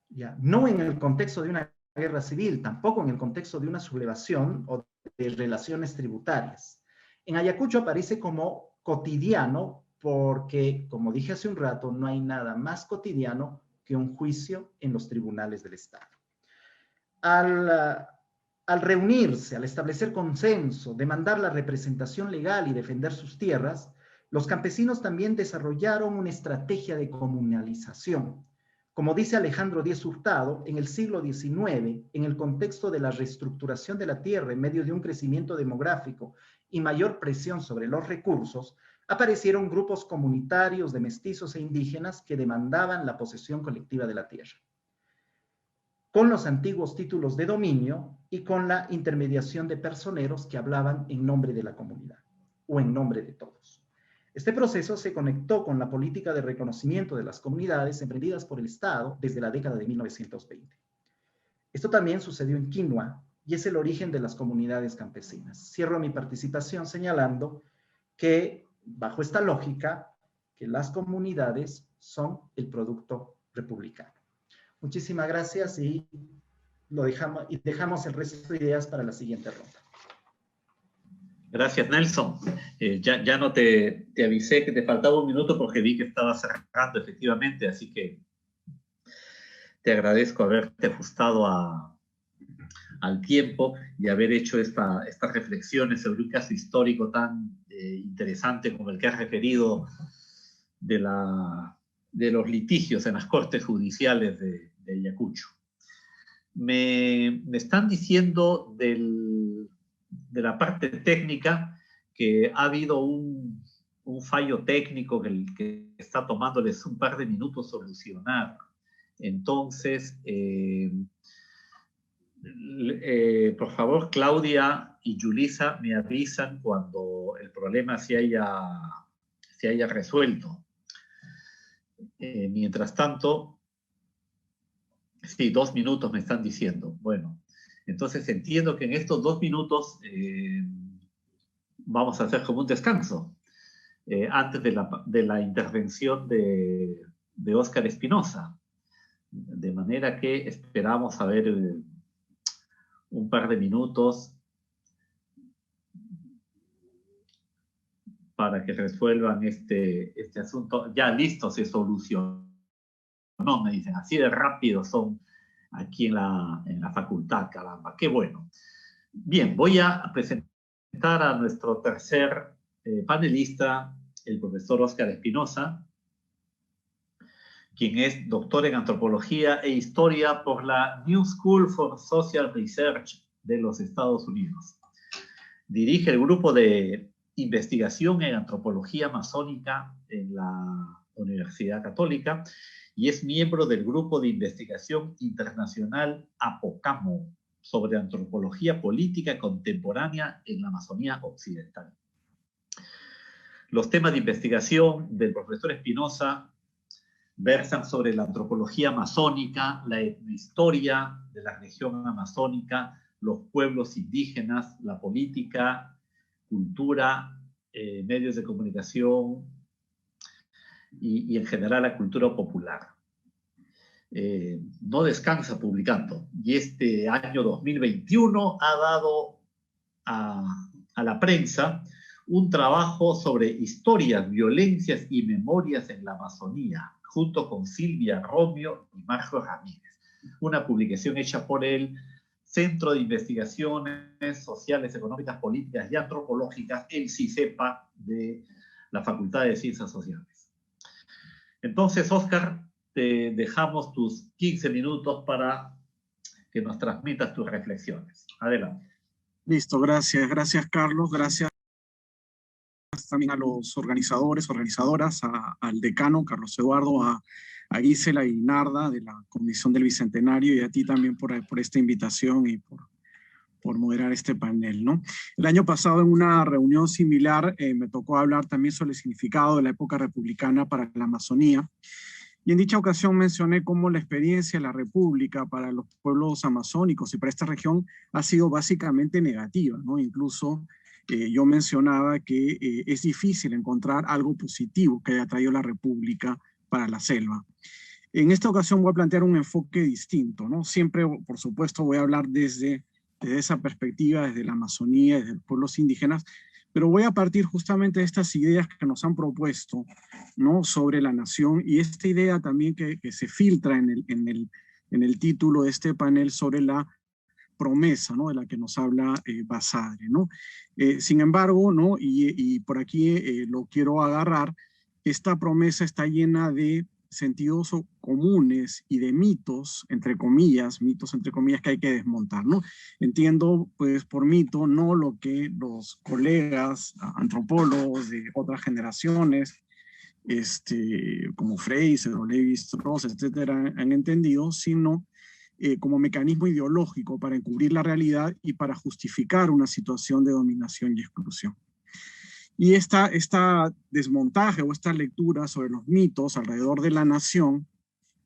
¿ya? No en el contexto de una guerra civil, tampoco en el contexto de una sublevación o de relaciones tributarias. En Ayacucho aparece como cotidiano porque, como dije hace un rato, no hay nada más cotidiano que un juicio en los tribunales del Estado. Al reunirse, al establecer consenso, demandar la representación legal y defender sus tierras, los campesinos también desarrollaron una estrategia de comunalización. Como dice Alejandro Díez Hurtado, en el siglo XIX, en el contexto de la reestructuración de la tierra en medio de un crecimiento demográfico y mayor presión sobre los recursos, aparecieron grupos comunitarios de mestizos e indígenas que demandaban la posesión colectiva de la tierra, con los antiguos títulos de dominio y con la intermediación de personeros que hablaban en nombre de la comunidad o en nombre de todos. Este proceso se conectó con la política de reconocimiento de las comunidades emprendidas por el Estado desde la década de 1920. Esto también sucedió en quinoa y es el origen de las comunidades campesinas. Cierro mi participación señalando que, bajo esta lógica, que las comunidades son el producto republicano. Muchísimas gracias y dejamos el resto de ideas para la siguiente ronda. Gracias, Nelson. Ya no te avisé que te faltaba un minuto porque vi que estaba cerrando efectivamente, así que te agradezco haberte ajustado al tiempo y haber hecho estas reflexiones sobre un caso histórico tan interesante como el que has referido de los litigios en las cortes judiciales de Ayacucho. Me están diciendo de la parte técnica que ha habido un fallo técnico que está tomándoles un par de minutos solucionar. Entonces, por favor, Claudia y Yulisa me avisan cuando el problema se haya resuelto. Mientras tanto, sí, 2 minutos me están diciendo. Bueno, entonces entiendo que en estos 2 minutos vamos a hacer como un descanso antes de la intervención de Óscar Espinosa. De manera que esperamos a ver un par de minutos para que resuelvan este asunto. Ya listo, se solucionó. No, me dicen, así de rápido son aquí en la facultad, caramba, qué bueno. Bien, voy a presentar a nuestro tercer panelista, el profesor Óscar Espinosa, quien es doctor en Antropología e Historia por la New School for Social Research de los Estados Unidos. Dirige el grupo de investigación en Antropología Masónica en la Universidad Católica y es miembro del grupo de investigación internacional APOCAMO, sobre antropología política contemporánea en la Amazonía Occidental. Los temas de investigación del profesor Espinosa versan sobre la antropología amazónica, la etnohistoria de la región amazónica, los pueblos indígenas, la política, cultura, medios de comunicación y en general la cultura popular. No descansa publicando, y este año 2021 ha dado a la prensa un trabajo sobre historias, violencias y memorias en la Amazonía, junto con Silvia Romeo y Marco Ramírez. Una publicación hecha por el Centro de Investigaciones Sociales, Económicas, Políticas y Antropológicas, el CICEPA, de la Facultad de Ciencias Sociales. Entonces, Óscar, te dejamos tus 15 minutos para que nos transmitas tus reflexiones. Adelante. Listo, gracias. Gracias, Carlos. Gracias también a los organizadores, organizadoras, al decano, Carlos Eduardo, a Gisela y Narda de la Comisión del Bicentenario, y a ti también por esta invitación y por moderar este panel, ¿no? El año pasado, en una reunión similar, me tocó hablar también sobre el significado de la época republicana para la Amazonía. Y en dicha ocasión mencioné cómo la experiencia de la República para los pueblos amazónicos y para esta región ha sido básicamente negativa, ¿no? Incluso yo mencionaba que es difícil encontrar algo positivo que haya traído la República para la selva. En esta ocasión voy a plantear un enfoque distinto, ¿no? Siempre, por supuesto, voy a hablar desde esa perspectiva, desde la Amazonía, desde los pueblos indígenas, pero voy a partir justamente de estas ideas que nos han propuesto, ¿no? Sobre la nación, y esta idea también que se filtra en el título de este panel sobre la promesa, ¿no? De la que nos habla Basadre, ¿no? Sin embargo, ¿no? Y por aquí lo quiero agarrar, esta promesa está llena de sentidos comunes y de mitos entre comillas, que hay que desmontar, ¿no? Entiendo, pues, por mito, no lo que los colegas antropólogos de otras generaciones, como Fraser o Levi-Strauss, etcétera, han entendido, sino como mecanismo ideológico para encubrir la realidad y para justificar una situación de dominación y exclusión. Y esta desmontaje o esta lectura sobre los mitos alrededor de la nación,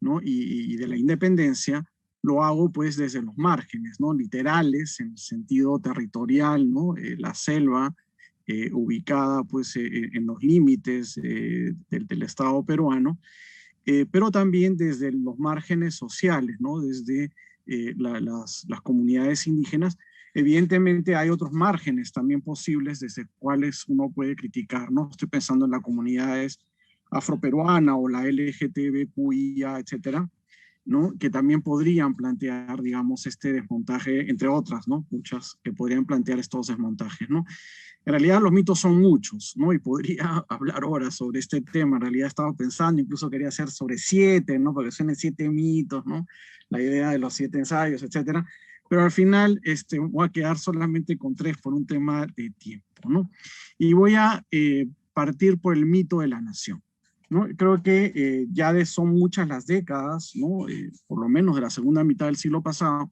¿no? y de la independencia, lo hago pues desde los márgenes, ¿no? Literales, en el sentido territorial, ¿no? La selva ubicada pues en los límites del Estado peruano, pero también desde los márgenes sociales, ¿no? Desde las comunidades indígenas. Evidentemente hay otros márgenes también posibles desde cuales uno puede criticar, ¿no? Estoy pensando en las comunidades afroperuana o la LGTBQIA, etcétera, ¿no? Que también podrían plantear, digamos, este desmontaje, entre otras, ¿no? Muchas que podrían plantear estos desmontajes, ¿no? En realidad los mitos son muchos, ¿no? Y podría hablar horas sobre este tema. En realidad estaba pensando, incluso quería hacer sobre 7, ¿no? Porque son 7 mitos, ¿no? La idea de los 7 ensayos, etcétera. Pero al final voy a quedar solamente con 3 por un tema de tiempo, ¿no? Y voy a partir por el mito de la nación, ¿no? Creo que ya son muchas las décadas, ¿no? Por lo menos de la segunda mitad del siglo pasado,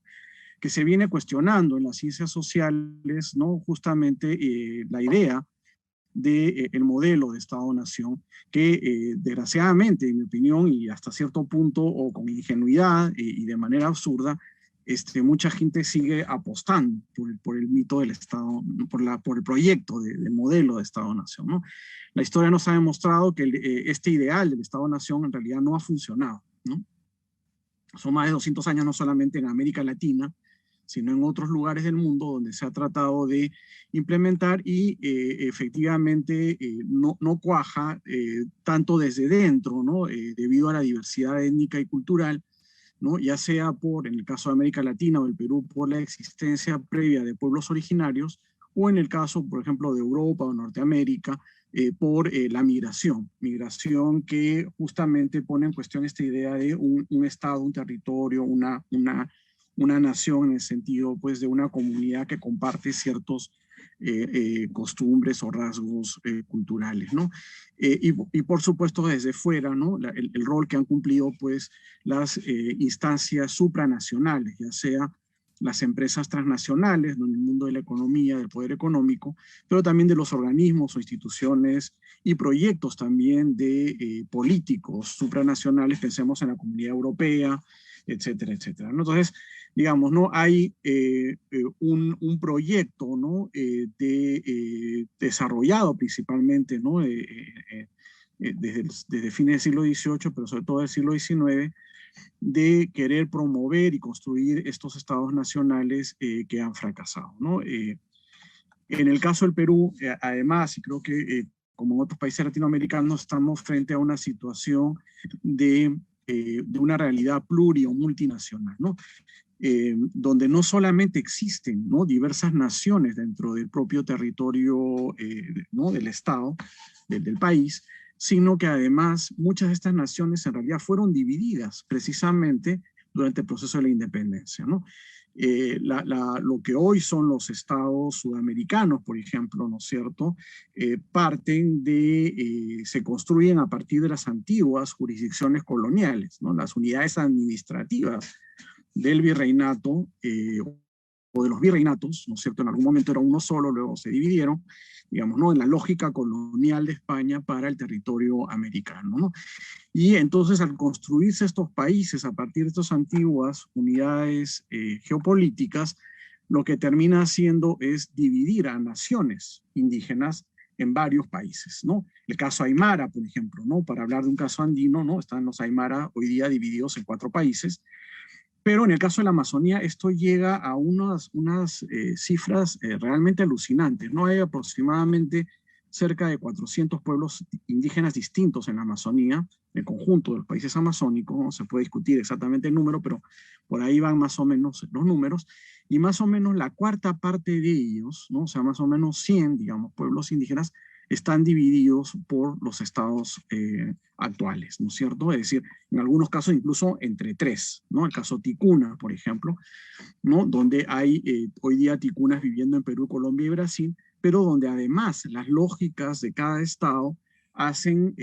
que se viene cuestionando en las ciencias sociales, ¿no? Justamente la idea del modelo de Estado-Nación, que desgraciadamente, en mi opinión, y hasta cierto punto, o con ingenuidad y de manera absurda, mucha gente sigue apostando por el mito del Estado, por el proyecto del modelo de Estado-Nación, ¿no? La historia nos ha demostrado que este ideal del Estado-Nación en realidad no ha funcionado, ¿no? Son más de 200 años no solamente en América Latina, sino en otros lugares del mundo donde se ha tratado de implementar y efectivamente no cuaja tanto desde dentro, ¿no? Debido a la diversidad étnica y cultural, ¿no? Ya sea en el caso de América Latina o el Perú, por la existencia previa de pueblos originarios, o en el caso, por ejemplo, de Europa o Norteamérica, por la migración que justamente pone en cuestión esta idea de un Estado, un territorio, una nación en el sentido pues de una comunidad que comparte ciertos costumbres o rasgos culturales, ¿no? Y por supuesto desde fuera, ¿no? El rol que han cumplido pues las instancias supranacionales, ya sea las empresas transnacionales, ¿no?, en el mundo de la economía, del poder económico, pero también de los organismos o instituciones y proyectos también de políticos supranacionales, pensemos en la Comunidad Europea, etcétera, etcétera, ¿no? Entonces, digamos, ¿no?, hay un proyecto, ¿no?, desarrollado principalmente, ¿no?, desde fines del siglo XVIII, pero sobre todo del siglo XIX, de querer promover y construir estos estados nacionales que han fracasado, ¿no? En el caso del Perú, además, y creo que como en otros países latinoamericanos, estamos frente a una situación de una realidad pluri o multinacional, ¿no? Donde no solamente existen, ¿no?, diversas naciones dentro del propio territorio, ¿no?, del Estado, del país, sino que además muchas de estas naciones en realidad fueron divididas precisamente durante el proceso de la independencia, ¿no? Lo que hoy son los estados sudamericanos, por ejemplo, ¿no es cierto?, se construyen a partir de las antiguas jurisdicciones coloniales, ¿no?, las unidades administrativas del virreinato o de los virreinatos, ¿no es cierto? En algún momento era uno solo, luego se dividieron, digamos, ¿no?, en la lógica colonial de España para el territorio americano, ¿no? Y entonces, al construirse estos países a partir de estas antiguas unidades geopolíticas, lo que termina haciendo es dividir a naciones indígenas en varios países, ¿no? El caso Aymara, por ejemplo, ¿no?, para hablar de un caso andino, ¿no?, están los Aymara hoy día divididos en 4 países, pero en el caso de la Amazonía esto llega a unas cifras realmente alucinantes, ¿no? Hay aproximadamente cerca de 400 pueblos indígenas distintos en la Amazonía, el conjunto de los países amazónicos, no se puede discutir exactamente el número, pero por ahí van más o menos los números, y más o menos la cuarta parte de ellos, ¿no?, o sea, más o menos 100, digamos, pueblos indígenas, están divididos por los estados actuales, ¿no es cierto? Es decir, en algunos casos incluso entre 3, ¿no? El caso Ticuna, por ejemplo, ¿no?, donde hay hoy día ticunas viviendo en Perú, Colombia y Brasil, pero donde además las lógicas de cada estado hacen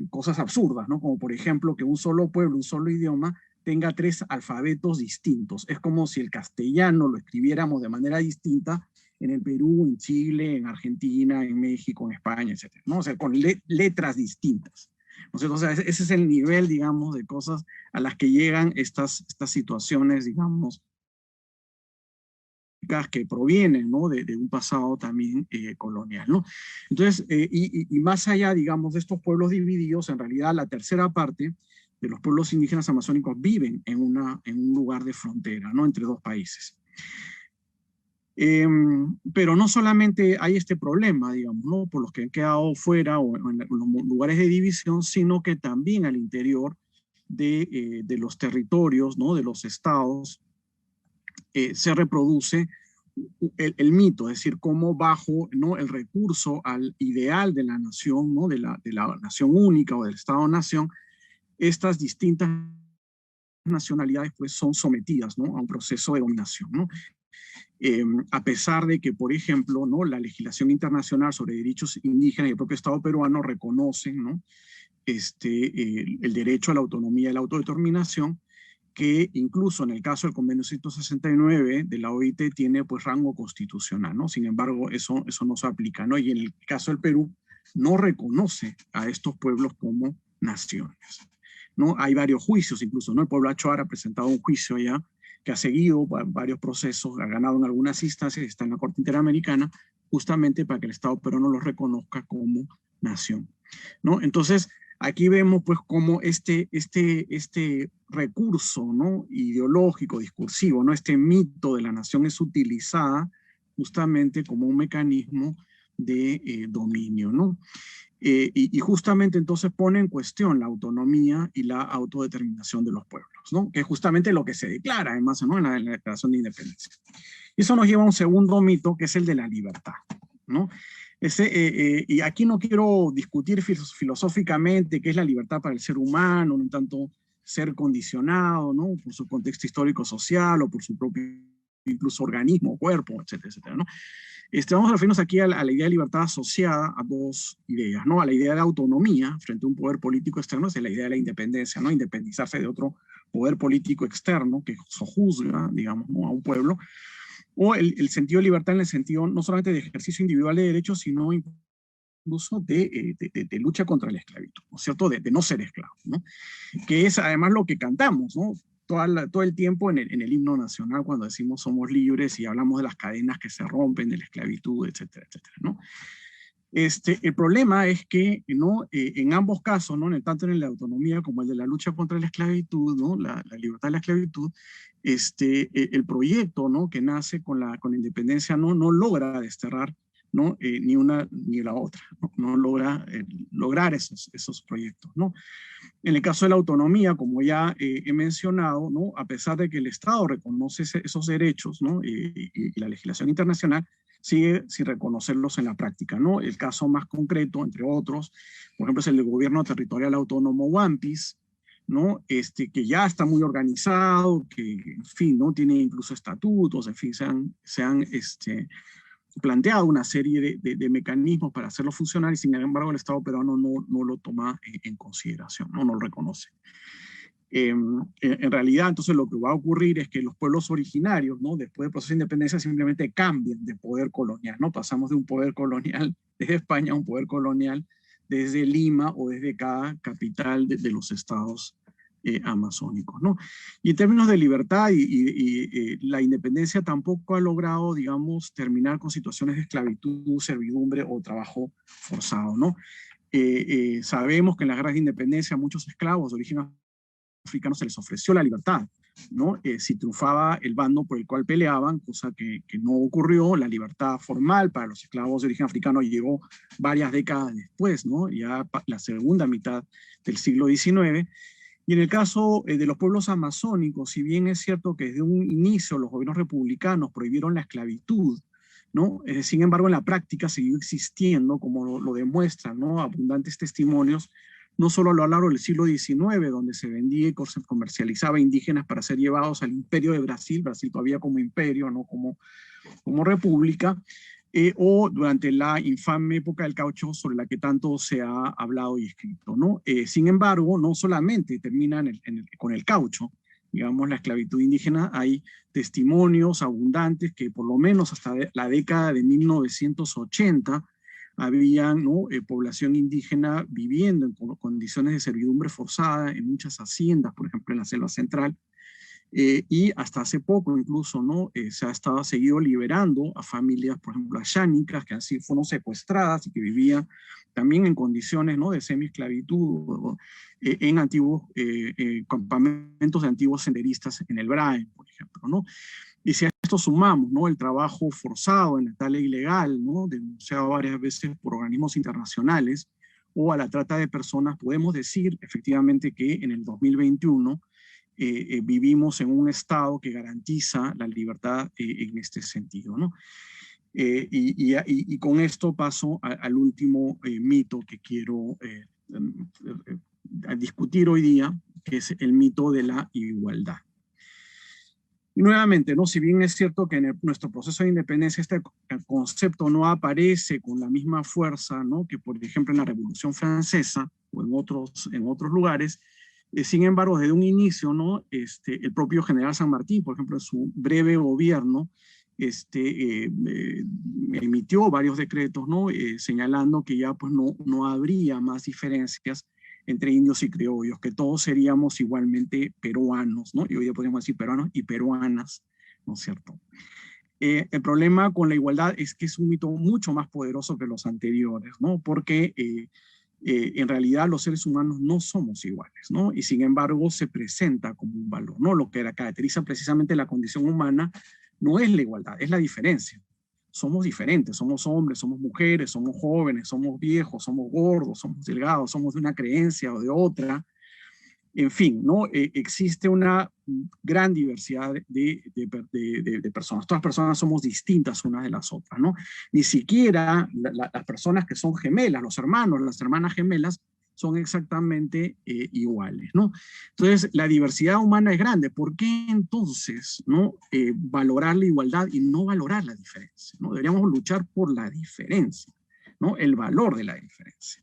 cosas absurdas, ¿no? Como por ejemplo que un solo pueblo, un solo idioma, tenga 3 alfabetos distintos. Es como si el castellano lo escribiéramos de manera distinta en el Perú, en Chile, en Argentina, en México, en España, etc., ¿no? O sea, con letras distintas. O sea, ese es el nivel, digamos, de cosas a las que llegan estas situaciones, digamos, que provienen, ¿no?, de un pasado también colonial, ¿no? Entonces, y más allá, digamos, de estos pueblos divididos, en realidad la tercera parte de los pueblos indígenas amazónicos viven en un lugar de frontera, ¿no?, entre 2 países. Pero no solamente hay este problema, digamos, ¿no?, por los que han quedado fuera o en los lugares de división, sino que también al interior de los territorios, ¿no?, de los estados, se reproduce el mito, es decir, cómo bajo, ¿no?, el recurso al ideal de la nación, ¿no?, de la nación única o del Estado-nación, estas distintas nacionalidades pues son sometidas, ¿no?, a un proceso de dominación, ¿no? A pesar de que, por ejemplo, ¿no?, la legislación internacional sobre derechos indígenas y el propio Estado peruano reconocen, ¿no?, el derecho a la autonomía y la autodeterminación, que incluso en el caso del Convenio 169 de la OIT tiene pues rango constitucional, ¿no? Sin embargo, eso no se aplica, ¿no? Y en el caso del Perú no reconoce a estos pueblos como naciones, ¿no? Hay varios juicios incluso, ¿no? El pueblo achuar ha presentado un juicio ya que ha seguido varios procesos, ha ganado en algunas instancias, está en la Corte Interamericana, justamente para que el Estado peruano los reconozca como nación, ¿no? Entonces, aquí vemos pues cómo este recurso, ¿no?, ideológico, discursivo, ¿no?, este mito de la nación es utilizada justamente como un mecanismo de dominio, ¿no? Y justamente entonces pone en cuestión la autonomía y la autodeterminación de los pueblos, ¿no?, que es justamente lo que se declara además, ¿no?, en la Declaración de Independencia. Y eso nos lleva a un segundo mito, que es el de la libertad, ¿no? Y aquí no quiero discutir filosóficamente qué es la libertad para el ser humano, no tanto ser condicionado, ¿no?, por su contexto histórico-social o por su propio incluso organismo, cuerpo, etcétera, etcétera, ¿no? Vamos a referirnos aquí a la idea de libertad asociada a 2 ideas, ¿no? A la idea de autonomía frente a un poder político externo, es la idea de la independencia, ¿no? Independizarse de otro poder político externo que sojuzga, digamos, ¿no?, a un pueblo, o el sentido de libertad en el sentido no solamente de ejercicio individual de derechos, sino incluso de lucha contra la esclavitud, ¿no es cierto?, de no ser esclavo, ¿no?, que es además lo que cantamos, ¿no?, todo el tiempo en el himno nacional cuando decimos somos libres y hablamos de las cadenas que se rompen, de la esclavitud, etcétera, etcétera, ¿no? El problema es que, ¿no?, en ambos casos, ¿no?, tanto en el de la autonomía como el de la lucha contra la esclavitud, ¿no?, la libertad de la esclavitud, el proyecto, ¿no?, que nace con la independencia no logra desterrar, ¿no?, ni una ni la otra, no logra lograr esos proyectos, ¿no? En el caso de la autonomía, como ya he mencionado, ¿no?, a pesar de que el Estado reconoce esos derechos, ¿no?, y la legislación internacional sigue sin reconocerlos en la práctica, ¿no? El caso más concreto, entre otros, por ejemplo, es el del Gobierno Territorial Autónomo Wampis, ¿no?, que ya está muy organizado, que, en fin, ¿no?, tiene incluso estatutos, en fin, se han planteado una serie de mecanismos para hacerlo funcionar, y sin embargo el Estado peruano no lo toma en consideración, no lo reconoce. En realidad, entonces, lo que va a ocurrir es que los pueblos originarios, ¿no?, después del proceso de independencia, simplemente cambian de poder colonial, ¿no? Pasamos de un poder colonial desde España a un poder colonial desde Lima o desde cada capital de los estados amazónicos, ¿no? Y en términos de libertad la independencia tampoco ha logrado, digamos, terminar con situaciones de esclavitud, servidumbre o trabajo forzado, ¿no? Sabemos que en las guerras de independencia muchos esclavos de origen africano se les ofreció la libertad, ¿no? Si triunfaba el bando por el cual peleaban, cosa que no ocurrió. La libertad formal para los esclavos de origen africano llegó varias décadas después, ¿no?, ya la segunda mitad del siglo XIX. Y en el caso de los pueblos amazónicos, si bien es cierto que desde un inicio los gobiernos republicanos prohibieron la esclavitud, ¿no?, sin embargo en la práctica siguió existiendo, como lo demuestran, ¿no?, abundantes testimonios, no solo a lo largo del siglo XIX, donde se vendía y se comercializaba indígenas para ser llevados al imperio de Brasil todavía como imperio, no como república, o durante la infame época del caucho, sobre la que tanto se ha hablado y escrito, ¿no? Sin embargo, no solamente termina con el caucho, digamos, la esclavitud indígena. Hay testimonios abundantes que por lo menos hasta la década de 1980 había, ¿no?, población indígena viviendo en condiciones de servidumbre forzada en muchas haciendas, por ejemplo, en la selva central, y hasta hace poco incluso, ¿no?, se ha seguido liberando a familias, por ejemplo, ayánicas, que así fueron secuestradas y que vivían también en condiciones, ¿no?, de semi-esclavitud en antiguos campamentos de antiguos senderistas en el Brain, por ejemplo, ¿no? Y si a esto sumamos, ¿no?, el trabajo forzado en la tala ilegal, ¿no?, denunciado varias veces por organismos internacionales, o a la trata de personas, podemos decir efectivamente que en el 2021 vivimos en un estado que garantiza la libertad en este sentido, ¿no? Y con esto paso al último mito que quiero discutir hoy día, que es el mito de la igualdad. Y nuevamente, ¿no?, si bien es cierto que en nuestro proceso de independencia este concepto no aparece con la misma fuerza, ¿no?, que por ejemplo en la Revolución Francesa o en otros lugares, sin embargo, desde un inicio, ¿no?, el propio general San Martín, por ejemplo, en su breve gobierno, emitió varios decretos, ¿no?, señalando que ya pues no habría más diferencias entre indios y criollos, que todos seríamos igualmente peruanos, ¿no? Y hoy día podríamos decir peruanos y peruanas, ¿no es cierto? El problema con la igualdad es que es un mito mucho más poderoso que los anteriores, ¿no? Porque en realidad los seres humanos no somos iguales, ¿no? Y sin embargo se presenta como un valor, ¿no? Lo que caracteriza precisamente la condición humana no es la igualdad, es la diferencia. Somos diferentes, somos hombres, somos mujeres, somos jóvenes, somos viejos, somos gordos, somos delgados, somos de una creencia o de otra. En fin, ¿no? Existe una gran diversidad de personas. Todas las personas somos distintas unas de las otras, ¿no? Ni siquiera las personas que son gemelas, los hermanos, las hermanas gemelas, son exactamente iguales, ¿no? Entonces, la diversidad humana es grande. ¿Por qué entonces, ¿no?, valorar la igualdad y no valorar la diferencia, ¿no? Deberíamos luchar por la diferencia, ¿no?, el valor de la diferencia,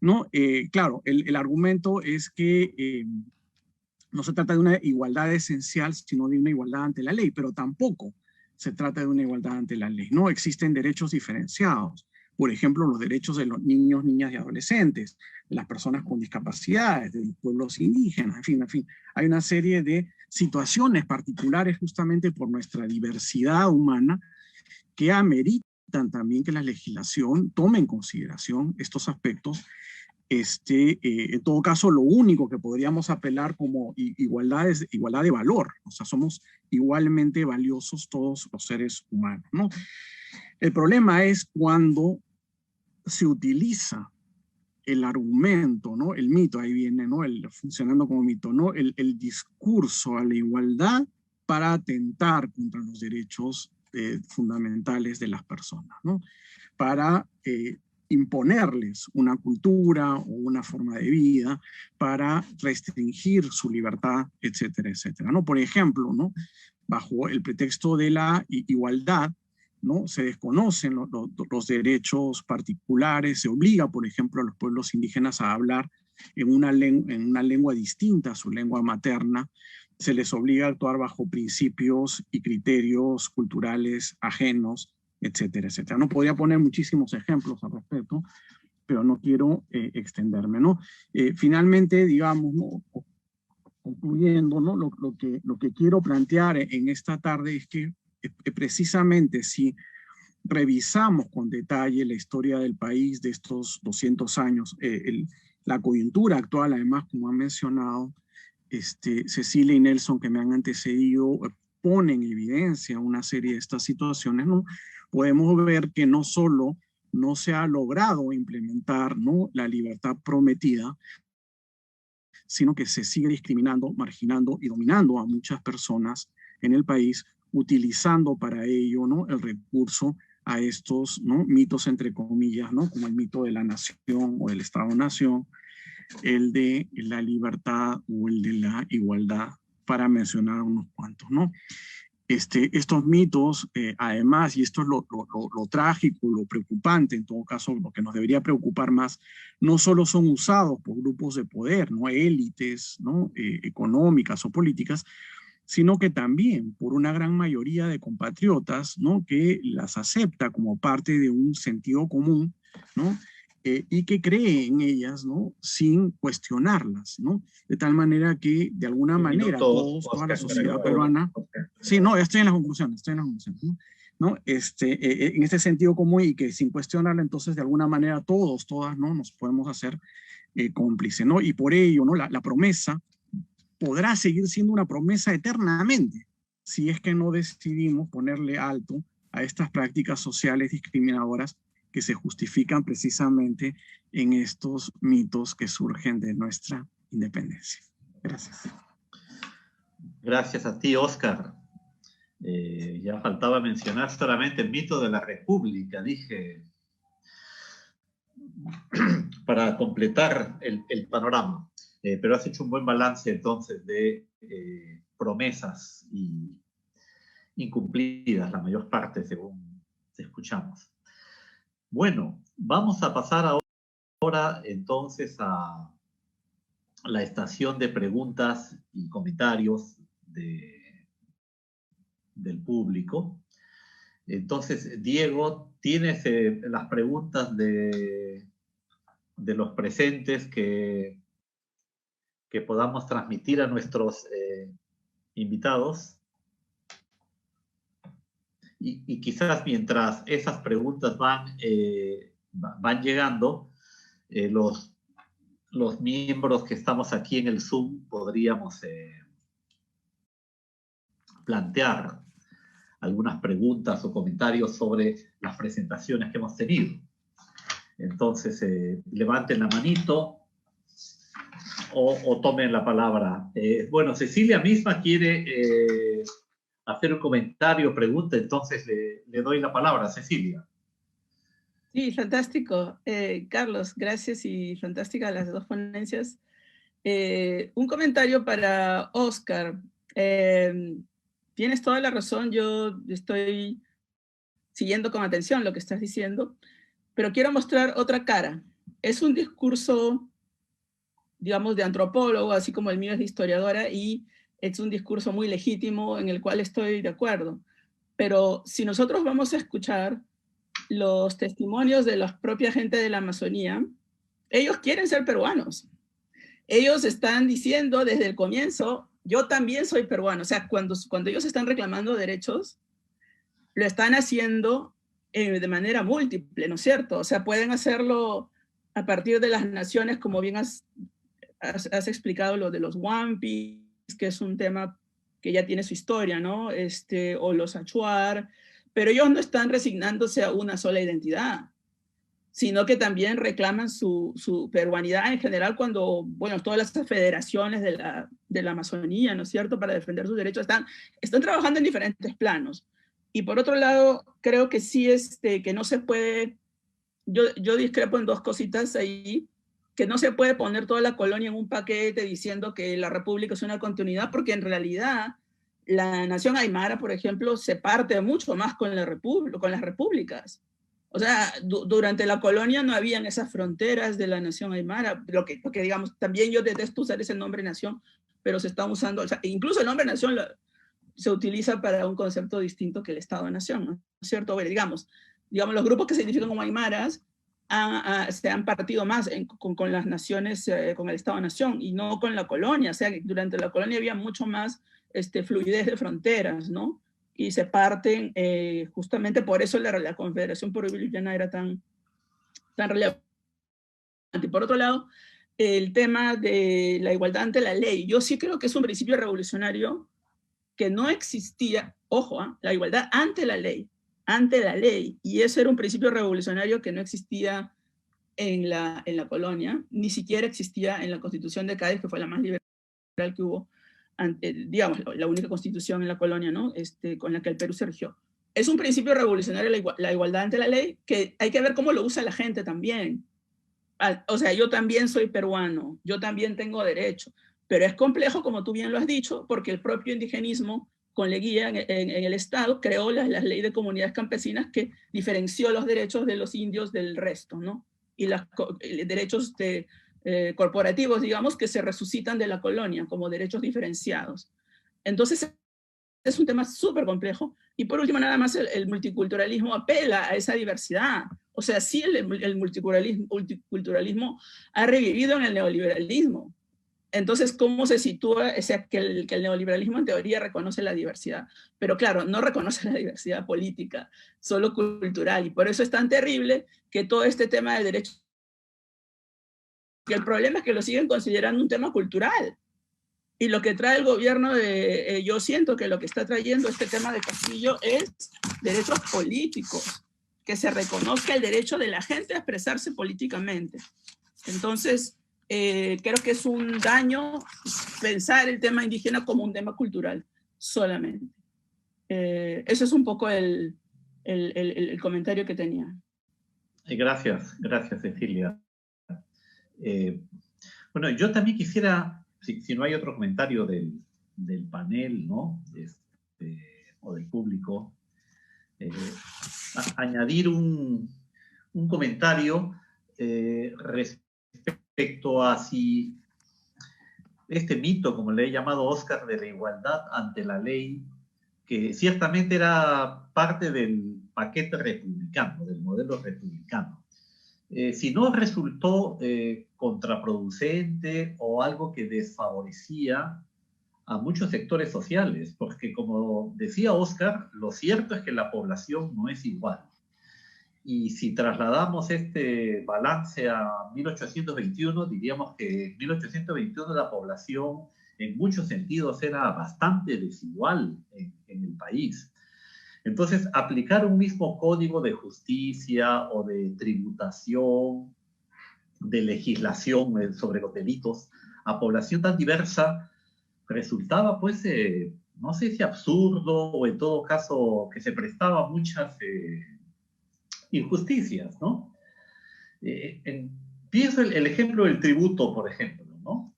¿no? Claro, el argumento es que no se trata de una igualdad esencial, sino de una igualdad ante la ley, pero tampoco se trata de una igualdad ante la ley. No existen derechos diferenciados. Por ejemplo, los derechos de los niños, niñas y adolescentes, de las personas con discapacidades, de los pueblos indígenas, en fin. Hay una serie de situaciones particulares justamente por nuestra diversidad humana que ameritan también que la legislación tome en consideración estos aspectos. En todo caso, lo único que podríamos apelar como igualdad es igualdad de valor. O sea, somos igualmente valiosos todos los seres humanos, ¿no? El problema es cuando se utiliza el argumento, ¿no? El mito, ahí viene, ¿no? Funcionando como mito, ¿no? El discurso a la igualdad para atentar contra los derechos fundamentales de las personas, ¿no? Para imponerles una cultura o una forma de vida, para restringir su libertad, etcétera, etcétera, ¿no? Por ejemplo, ¿no? Bajo el pretexto de la igualdad, ¿no? Se desconocen los derechos particulares, se obliga, por ejemplo, a los pueblos indígenas a hablar en una lengua distinta a su lengua materna, se les obliga a actuar bajo principios y criterios culturales ajenos, etcétera, etcétera. No podría poner muchísimos ejemplos al respecto, pero no quiero extenderme, ¿no? Finalmente, digamos, ¿no? Concluyendo, ¿no? Lo que quiero plantear en esta tarde es que precisamente si revisamos con detalle la historia del país de estos 200 años, la coyuntura actual, además, como han mencionado, Cecilia y Nelson, que me han antecedido, ponen en evidencia una serie de estas situaciones, ¿no? Podemos ver que no solo no se ha logrado implementar, ¿no?, la libertad prometida, sino que se sigue discriminando, marginando y dominando a muchas personas en el país, utilizando para ello, ¿no?, el recurso a estos, ¿no?, mitos, entre comillas, ¿no?, como el mito de la nación o del Estado-nación, el de la libertad o el de la igualdad, para mencionar unos cuantos, ¿no? Estos mitos, además, y esto es lo trágico, lo preocupante, en todo caso, lo que nos debería preocupar más, no solo son usados por grupos de poder, ¿no?, élites, ¿no?, económicas o políticas, sino que también por una gran mayoría de compatriotas, ¿no?, que las acepta como parte de un sentido común, ¿no?, y que cree en ellas, ¿no?, sin cuestionarlas, ¿no? De tal manera que, de alguna manera, toda la sociedad peruana... Sí, no, estoy en las conclusiones, ¿no? En este sentido común, y que sin cuestionarla, entonces, de alguna manera, todas, ¿no?, nos podemos hacer cómplices, ¿no? Y por ello, ¿no?, la promesa podrá seguir siendo una promesa eternamente, si es que no decidimos ponerle alto a estas prácticas sociales discriminadoras que se justifican precisamente en estos mitos que surgen de nuestra independencia. Gracias. Gracias a ti, Óscar. Ya faltaba mencionar solamente el mito de la República, dije, para completar el panorama. Pero has hecho un buen balance entonces de promesas incumplidas, la mayor parte, según escuchamos. Bueno, vamos a pasar ahora entonces a la estación de preguntas y comentarios del público. Entonces, Diego, ¿tienes las preguntas de los presentes que podamos transmitir a nuestros invitados? Y quizás mientras esas preguntas van llegando, los miembros que estamos aquí en el Zoom podríamos plantear algunas preguntas o comentarios sobre las presentaciones que hemos tenido. Entonces, levanten la manito o tomen la palabra. Bueno, Cecilia misma quiere hacer un comentario o pregunta, entonces le doy la palabra a Cecilia. Sí, fantástico. Carlos, gracias, y fantásticas las dos ponencias. Un comentario para Óscar. Tienes toda la razón, yo estoy siguiendo con atención lo que estás diciendo, pero quiero mostrar otra cara. Es un discurso digamos, de antropólogo, así como el mío es de historiadora, y es un discurso muy legítimo en el cual estoy de acuerdo. Pero si nosotros vamos a escuchar los testimonios de la propia gente de la Amazonía, ellos quieren ser peruanos. Ellos están diciendo desde el comienzo, yo también soy peruano. O sea, cuando ellos están reclamando derechos, lo están haciendo de manera múltiple, ¿no es cierto? O sea, pueden hacerlo a partir de las naciones, como bien has explicado lo de los Wampis, que es un tema que ya tiene su historia, ¿no? O los Achuar, pero ellos no están resignándose a una sola identidad, sino que también reclaman su peruanidad en general cuando, bueno, todas las federaciones de la Amazonía, ¿no es cierto?, para defender sus derechos están trabajando en diferentes planos. Y por otro lado, creo que sí, que no se puede, yo discrepo en dos cositas ahí, que no se puede poner toda la colonia en un paquete diciendo que la república es una continuidad, porque en realidad la nación aymara, por ejemplo, se parte mucho más con las repúblicas. O sea, durante la colonia no habían esas fronteras de la nación aymara, porque digamos, también yo detesto usar ese nombre nación, pero se están usando, o sea, incluso el nombre nación se utiliza para un concepto distinto que el Estado-nación, ¿no es cierto? Bueno, digamos, los grupos que se identifican como aymaras se han partido más con las naciones, con el Estado-nación, y no con la colonia. O sea, durante la colonia había mucho más fluidez de fronteras, ¿no? Y se parten, justamente por eso la Confederación Peruviana era tan relevante. Y por otro lado, el tema de la igualdad ante la ley. Yo sí creo que es un principio revolucionario que no existía, ojo, la igualdad ante la ley, y eso era un principio revolucionario que no existía en la colonia, ni siquiera existía en la Constitución de Cádiz, que fue la más liberal que hubo, digamos, la única constitución en la colonia, ¿no? Con la que el Perú se rigió. Es un principio revolucionario la igualdad ante la ley, que hay que ver cómo lo usa la gente también. O sea, yo también soy peruano, yo también tengo derecho, pero es complejo, como tú bien lo has dicho, porque el propio indigenismo, con Leguía en el Estado, creó las leyes de comunidades campesinas que diferenció los derechos de los indios del resto, ¿no? Y los derechos corporativos, digamos, que se resucitan de la colonia como derechos diferenciados. Entonces, es un tema súper complejo. Y por último, nada más, el multiculturalismo apela a esa diversidad. O sea, sí, el multiculturalismo ha revivido en el neoliberalismo. Entonces, ¿cómo se sitúa? O sea, que el neoliberalismo en teoría reconoce la diversidad, pero claro, no reconoce la diversidad política, solo cultural. Y por eso es tan terrible que todo este tema de derechos, que el problema es que lo siguen considerando un tema cultural. Y lo que trae el gobierno yo siento que lo que está trayendo este tema de Castillo es derechos políticos, que se reconozca el derecho de la gente a expresarse políticamente. Entonces, creo que es un daño pensar el tema indígena como un tema cultural solamente. Eso es un poco el comentario que tenía. Gracias, Cecilia. Bueno, yo también quisiera, si no hay otro comentario del panel, ¿no? O del público, añadir un comentario respecto a si este mito, como le he llamado Oscar, de la igualdad ante la ley, que ciertamente era parte del paquete republicano, del modelo republicano, si no resultó contraproducente o algo que desfavorecía a muchos sectores sociales, porque como decía Oscar, lo cierto es que la población no es igual. Y si trasladamos este balance a 1821, diríamos que en 1821 la población en muchos sentidos era bastante desigual en el país. Entonces, aplicar un mismo código de justicia o de tributación, de legislación sobre los delitos a población tan diversa resultaba, pues, no sé si absurdo o en todo caso que se prestaba a muchas injusticias, ¿no? Pienso el ejemplo del tributo, por ejemplo, ¿no?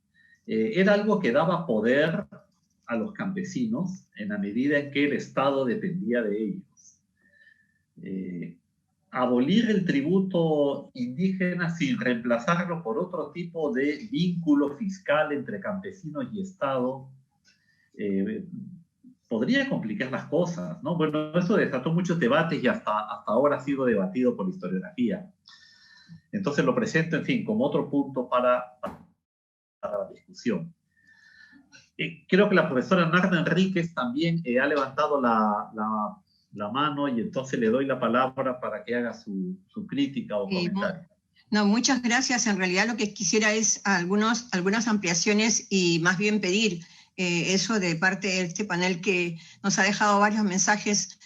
Era algo que daba poder a los campesinos en la medida en que el Estado dependía de ellos. abolir el tributo indígena sin reemplazarlo por otro tipo de vínculo fiscal entre campesinos y Estado podría complicar las cosas, ¿no? Bueno, eso desató muchos debates y hasta ahora ha sido debatido por la historiografía. Entonces lo presento, en fin, como otro punto para la discusión. Creo que la profesora Narda Enríquez también ha levantado la mano, y entonces le doy la palabra para que haga su crítica o comentario. No, muchas gracias. En realidad lo que quisiera es algunas ampliaciones y más bien pedir eso de parte de este panel que nos ha dejado varios mensajes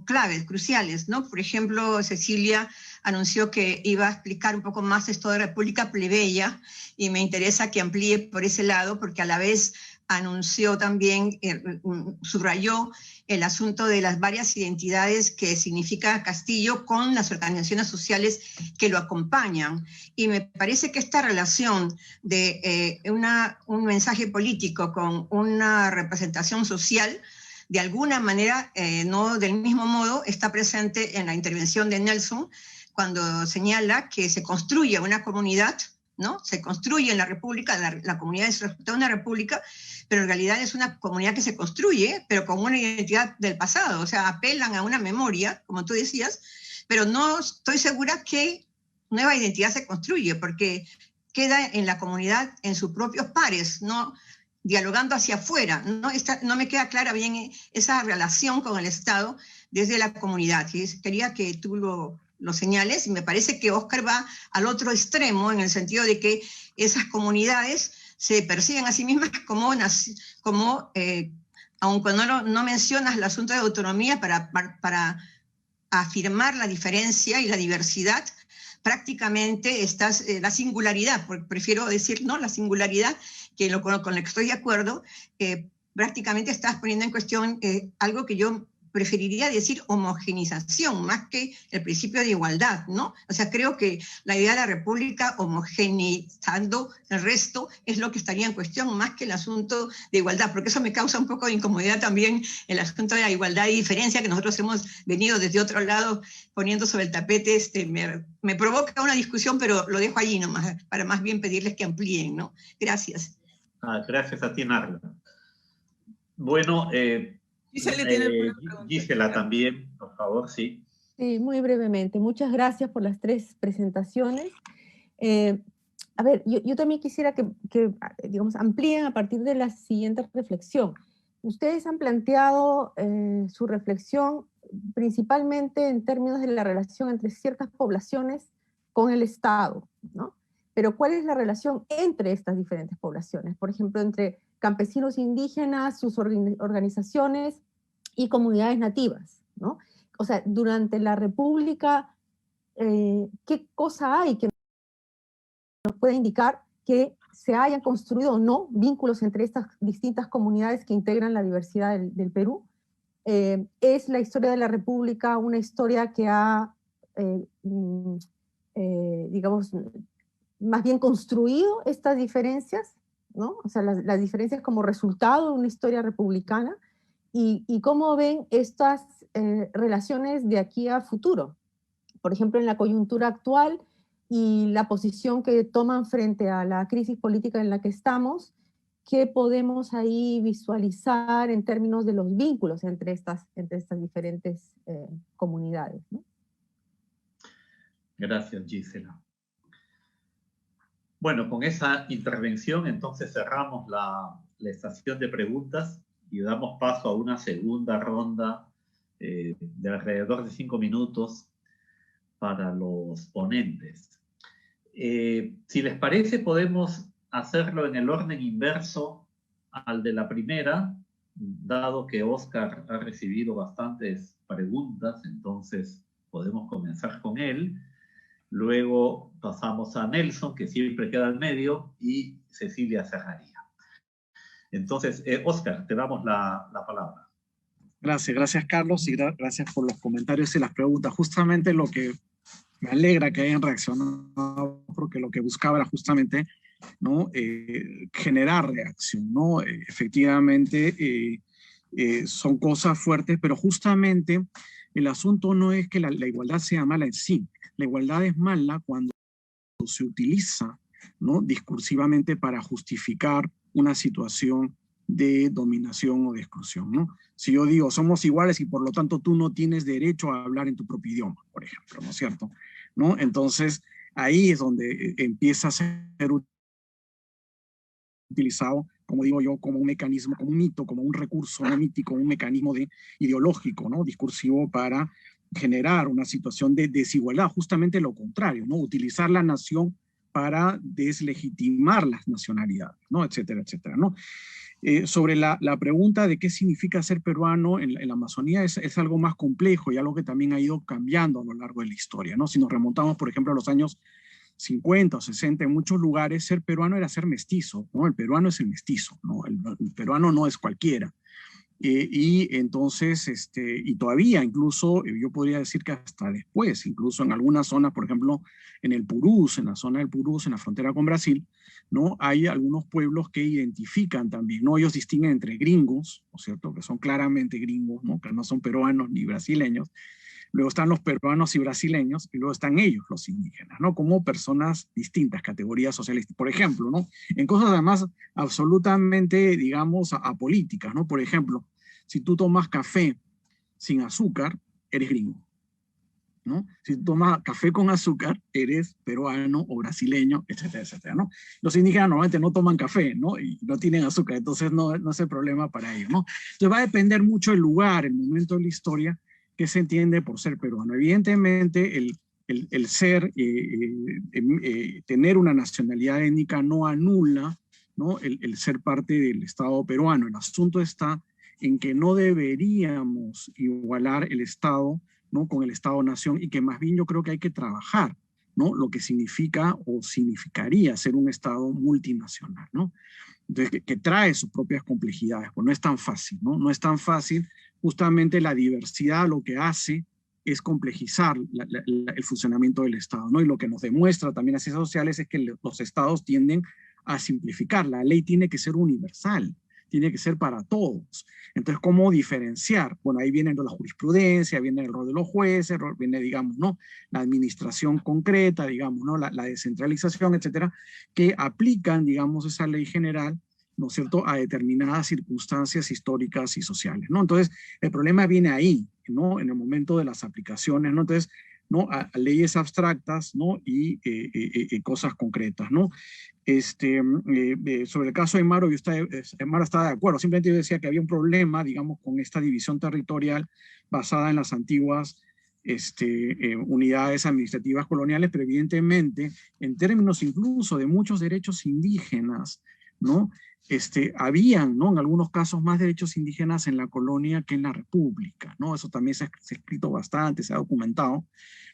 claves, cruciales, ¿no? Por ejemplo, Cecilia anunció que iba a explicar un poco más esto de República Plebeya, y me interesa que amplíe por ese lado, porque a la vez anunció también, subrayó el asunto de las varias identidades que significa Castillo con las organizaciones sociales que lo acompañan. Y me parece que esta relación de un mensaje político con una representación social, de alguna manera, no del mismo modo, está presente en la intervención de Nelson, cuando señala que se construye una comunidad, ¿no? Se construye en la república, la comunidad es resultado de una república, pero en realidad es una comunidad que se construye, pero con una identidad del pasado, o sea, apelan a una memoria, como tú decías, pero no estoy segura que nueva identidad se construye, porque queda en la comunidad, en sus propios pares, no dialogando hacia afuera, no me queda clara bien esa relación con el Estado desde la comunidad. Y quería que tú lo señales, y me parece que Óscar va al otro extremo, en el sentido de que esas comunidades se perciben a sí mismas como aun cuando no mencionas el asunto de autonomía para afirmar la diferencia y la diversidad, prácticamente la singularidad, prefiero decir, ¿no? La singularidad, con lo que estoy de acuerdo, prácticamente estás poniendo en cuestión algo que yo preferiría decir homogenización, más que el principio de igualdad, ¿no? O sea, creo que la idea de la república homogeneizando el resto es lo que estaría en cuestión, más que el asunto de igualdad, porque eso me causa un poco de incomodidad también, el asunto de la igualdad y diferencia que nosotros hemos venido desde otro lado poniendo sobre el tapete. Me provoca una discusión, pero lo dejo allí nomás, para más bien pedirles que amplíen, ¿no? Gracias. Gracias a ti, Narda. Bueno, Gisela también, por favor, sí. Sí, muy brevemente. Muchas gracias por las 3 presentaciones. A ver, yo también quisiera que, digamos, amplíen a partir de la siguiente reflexión. Ustedes han planteado su reflexión principalmente en términos de la relación entre ciertas poblaciones con el Estado, ¿no? Pero ¿cuál es la relación entre estas diferentes poblaciones? Por ejemplo, entre campesinos indígenas, sus organizaciones y comunidades nativas, ¿no? O sea, durante la República, ¿qué cosa hay que nos pueda indicar que se hayan construido o no vínculos entre estas distintas comunidades que integran la diversidad del Perú? ¿Es la historia de la República una historia que ha, digamos, más bien construido estas diferencias, ¿no? O sea, las diferencias como resultado de una historia republicana, y cómo ven estas relaciones de aquí a futuro? Por ejemplo, en la coyuntura actual y la posición que toman frente a la crisis política en la que estamos, ¿qué podemos ahí visualizar en términos de los vínculos entre estas diferentes comunidades, ¿no? Gracias, Gisela. Bueno, con esa intervención entonces cerramos la estación de preguntas y damos paso a una segunda ronda de alrededor de 5 minutos para los ponentes. Si les parece, podemos hacerlo en el orden inverso al de la primera, dado que Óscar ha recibido bastantes preguntas, entonces podemos comenzar con él. Luego pasamos a Nelson, que siempre queda al medio, y Cecilia cerraría. Entonces, Óscar, te damos la palabra. Gracias Carlos, y gracias por los comentarios y las preguntas. Justamente lo que me alegra que hayan reaccionado, porque lo que buscaba era justamente, ¿no? Generar reacción, ¿no? Efectivamente, son cosas fuertes, pero justamente el asunto no es que la igualdad sea mala en sí. La igualdad es mala cuando se utiliza, ¿no?, discursivamente para justificar una situación de dominación o de exclusión, ¿no? Si yo digo, somos iguales y por lo tanto tú no tienes derecho a hablar en tu propio idioma, por ejemplo, ¿no es cierto? ¿No? Entonces, ahí es donde empieza a ser utilizado, como digo yo, como un mecanismo, como un mito, como un recurso no mítico, un mecanismo ideológico, ¿no?, discursivo, para generar una situación de desigualdad, justamente lo contrario, ¿no? Utilizar la nación para deslegitimar las nacionalidades, ¿no?, etcétera, etcétera, ¿no? Sobre la pregunta de qué significa ser peruano en la Amazonía, es algo más complejo y algo que también ha ido cambiando a lo largo de la historia, ¿no? Si nos remontamos, por ejemplo, a los años 50 o 60, en muchos lugares ser peruano era ser mestizo, ¿no? El peruano es el mestizo, ¿no? El peruano no es cualquiera. Y entonces, y todavía incluso, yo podría decir que hasta después, incluso en algunas zonas, por ejemplo, en el Purús, en la zona del Purús, en la frontera con Brasil, ¿no?, hay algunos pueblos que identifican también, ¿no? Ellos distinguen entre gringos, ¿no es cierto?, que son claramente gringos, ¿no?, que no son peruanos ni brasileños. Luego están los peruanos y brasileños, y luego están ellos, los indígenas, ¿no?, como personas distintas, categorías sociales. Por ejemplo, ¿no?, en cosas además absolutamente, digamos, apolíticas, ¿no? Por ejemplo, si tú tomas café sin azúcar, eres gringo, ¿no? Si tú tomas café con azúcar, eres peruano o brasileño, etcétera, etcétera, ¿no? Los indígenas normalmente no toman café, ¿no?, y no tienen azúcar, entonces no es el problema para ellos, ¿no? Entonces va a depender mucho el lugar, el momento de la historia, que se entiende por ser peruano. Evidentemente, el ser, tener una nacionalidad étnica no anula, ¿no?, el ser parte del Estado peruano. El asunto está en que no deberíamos igualar el Estado, ¿no?, con el Estado-nación, y que más bien yo creo que hay que trabajar, ¿no?, lo que significa o significaría ser un Estado multinacional, ¿no? Entonces, que trae sus propias complejidades, pues no es tan fácil, ¿no? No es tan fácil. Justamente la diversidad lo que hace es complejizar el funcionamiento del Estado, ¿no? Y lo que nos demuestra también las ciencias sociales es que los Estados tienden a simplificar. La ley tiene que ser universal, tiene que ser para todos. Entonces, ¿cómo diferenciar? Bueno, ahí viene la jurisprudencia, viene el rol de los jueces, viene, digamos, ¿no?, la administración concreta, digamos, ¿no?, la descentralización, etcétera, que aplican, digamos, esa ley general, ¿no es cierto?, a determinadas circunstancias históricas y sociales, ¿no? Entonces, el problema viene ahí, ¿no?, en el momento de las aplicaciones, ¿no? Entonces, ¿no?, a leyes abstractas, ¿no?, y cosas concretas, ¿no? Sobre el caso de Aymara, Aymara está de acuerdo. Simplemente yo decía que había un problema, digamos, con esta división territorial basada en las antiguas unidades administrativas coloniales, pero evidentemente, en términos incluso de muchos derechos indígenas, ¿no?, habían, ¿no?, en algunos casos más derechos indígenas en la colonia que en la república, ¿no? Eso también se ha escrito bastante, se ha documentado,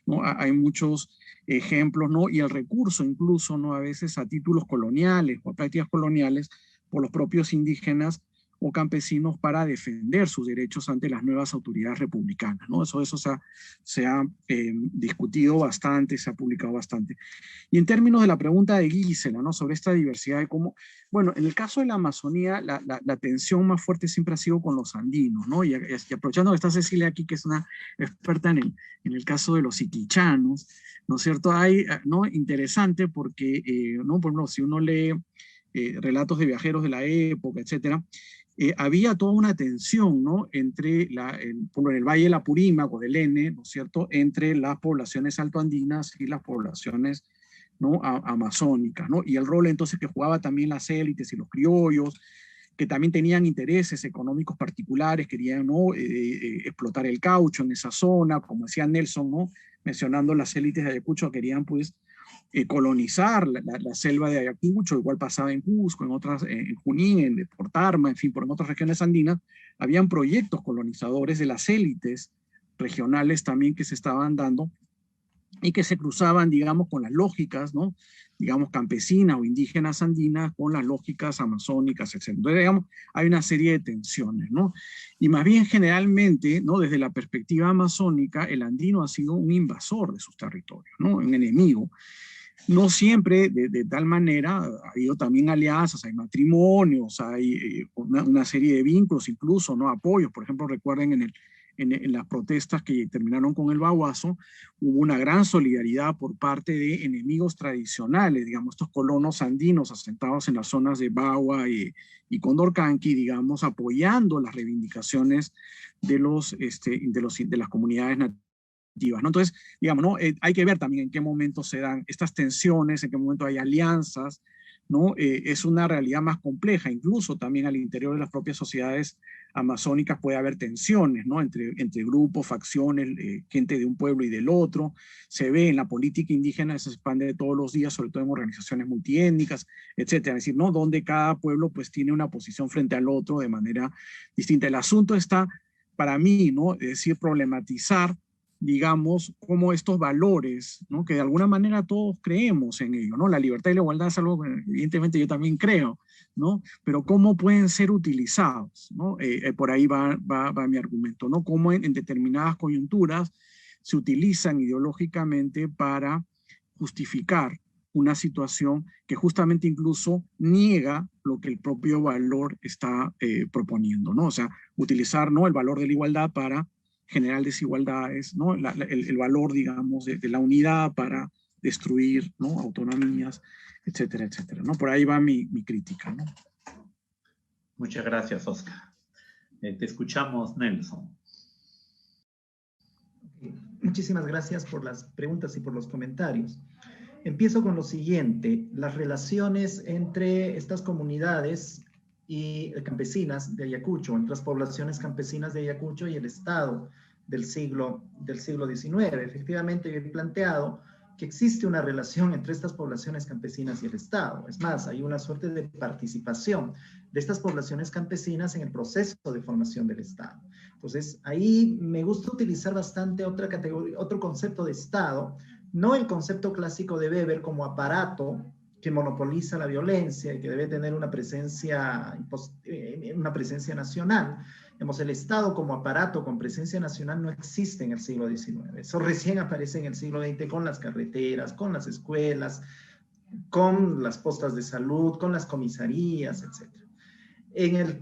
¿no? Hay muchos ejemplos, ¿no? Y el recurso incluso, ¿no?, a veces a títulos coloniales o a prácticas coloniales por los propios indígenas o campesinos para defender sus derechos ante las nuevas autoridades republicanas, ¿no? Eso se ha discutido bastante, se ha publicado bastante. Y en términos de la pregunta de Gisela, ¿no?, sobre esta diversidad de cómo, bueno, en el caso de la Amazonía, la tensión más fuerte siempre ha sido con los andinos, ¿no? Y aprovechando que está Cecilia aquí, que es una experta en el caso de los iquichanos, ¿no es cierto? Hay, ¿no?, interesante porque, ¿no?, por ejemplo, si uno lee relatos de viajeros de la época, etcétera, había toda una tensión, ¿no?, entre en el Valle de la Purímac o del N, ¿no es cierto?, entre las poblaciones altoandinas y las poblaciones, ¿no?, amazónicas, ¿no? Y el rol entonces que jugaba también las élites y los criollos, que también tenían intereses económicos particulares, querían, ¿no?, explotar el caucho en esa zona, como decía Nelson, ¿no?, mencionando las élites de Ayacucho, querían pues colonizar la selva de Ayacucho, igual pasaba en Cusco, en Junín, en Portarma, en fin, en otras regiones andinas, habían proyectos colonizadores de las élites regionales también que se estaban dando y que se cruzaban, digamos, con las lógicas, ¿no?, digamos, campesinas o indígenas andinas, con las lógicas amazónicas, etc. Entonces, digamos, hay una serie de tensiones, ¿no? Y más bien, generalmente, ¿no?, desde la perspectiva amazónica, el andino ha sido un invasor de sus territorios, ¿no?, un enemigo. No siempre de tal manera, ha habido también alianzas, hay matrimonios, hay una serie de vínculos, incluso, ¿no?, apoyos. Por ejemplo, recuerden en en las protestas que terminaron con el Baguazo, hubo una gran solidaridad por parte de enemigos tradicionales, digamos, estos colonos andinos asentados en las zonas de Bagua y Condorcanqui, digamos, apoyando las reivindicaciones de las comunidades nativas, ¿no? Entonces, digamos, ¿no? Hay que ver también en qué momento se dan estas tensiones, en qué momento hay alianzas, ¿no? Es una realidad más compleja, incluso también al interior de las propias sociedades amazónicas puede haber tensiones, ¿no? Entre grupos, facciones, gente de un pueblo y del otro. Se ve en la política indígena, se expande todos los días, sobre todo en organizaciones multiétnicas, etcétera. Es decir, ¿no? Donde cada pueblo pues tiene una posición frente al otro de manera distinta. El asunto está, para mí, ¿no? Es decir, problematizar, digamos, como estos valores, ¿no? Que de alguna manera todos creemos en ello, ¿no? La libertad y la igualdad es algo que evidentemente yo también creo, ¿no? Pero cómo pueden ser utilizados, ¿no? Por ahí va mi argumento, ¿no? Cómo en determinadas coyunturas se utilizan ideológicamente para justificar una situación que justamente incluso niega lo que el propio valor está proponiendo, ¿no? O sea, utilizar, ¿no? El valor de la igualdad para generar desigualdades, ¿no? El valor, digamos, de la unidad para destruir, ¿no? Autonomías, etcétera, etcétera, ¿no? Por ahí va mi crítica, ¿no? Muchas gracias, Oscar. Te escuchamos, Nelson. Muchísimas gracias por las preguntas y por los comentarios. Empiezo con lo siguiente, las relaciones entre estas comunidades y campesinas de Ayacucho, entre las poblaciones campesinas de Ayacucho y el Estado del siglo XIX. Efectivamente, yo he planteado que existe una relación entre estas poblaciones campesinas y el Estado. Es más, hay una suerte de participación de estas poblaciones campesinas en el proceso de formación del Estado. Entonces, ahí me gusta utilizar bastante otra categoría, otro concepto de Estado, no el concepto clásico de Weber como aparato que monopoliza la violencia y que debe tener una presencia nacional. Digamos, el Estado como aparato con presencia nacional no existe en el siglo XIX. Eso recién aparece en el siglo XX con las carreteras, con las escuelas, con las postas de salud, con las comisarías, etc.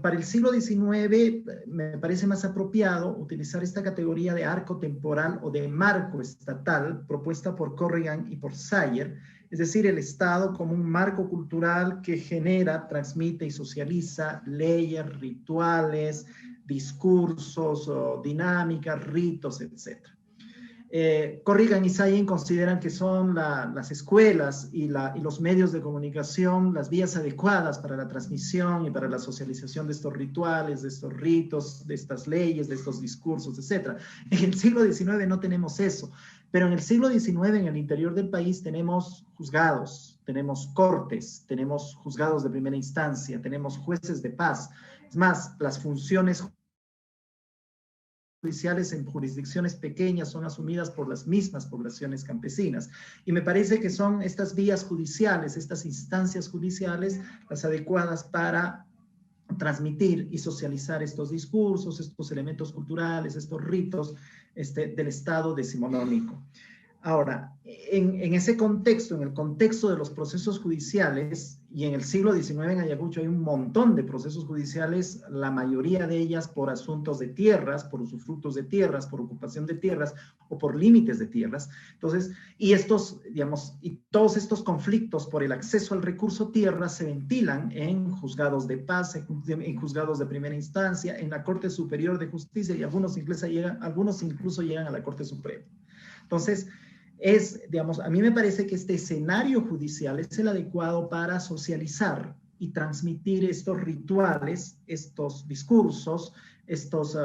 Para el siglo XIX me parece más apropiado utilizar esta categoría de arco temporal o de marco estatal propuesta por Corrigan y por Sayer, es decir, el Estado como un marco cultural que genera, transmite y socializa leyes, rituales, discursos, dinámicas, ritos, etc. Corrigan y Sayer consideran que son las escuelas y los medios de comunicación las vías adecuadas para la transmisión y para la socialización de estos rituales, de estos ritos, de estas leyes, de estos discursos, etc. En el siglo XIX no tenemos eso, pero en el siglo XIX en el interior del país tenemos juzgados, tenemos cortes, tenemos juzgados de primera instancia, tenemos jueces de paz. Es más, las funciones judiciales en jurisdicciones pequeñas son asumidas por las mismas poblaciones campesinas. Y me parece que son estas vías judiciales, estas instancias judiciales, las adecuadas para transmitir y socializar estos discursos, estos elementos culturales, estos ritos del Estado decimonónico. Ahora, en ese contexto, en el contexto de los procesos judiciales, y en el siglo XIX en Ayacucho hay un montón de procesos judiciales, la mayoría de ellas por asuntos de tierras, por usufructos de tierras, por ocupación de tierras o por límites de tierras. Entonces, y todos estos conflictos por el acceso al recurso tierra se ventilan en juzgados de paz, en juzgados de primera instancia, en la Corte Superior de Justicia, y algunos incluso llegan a la Corte Suprema. Entonces, a mí me parece que este escenario judicial es el adecuado para socializar y transmitir estos rituales, estos discursos, estos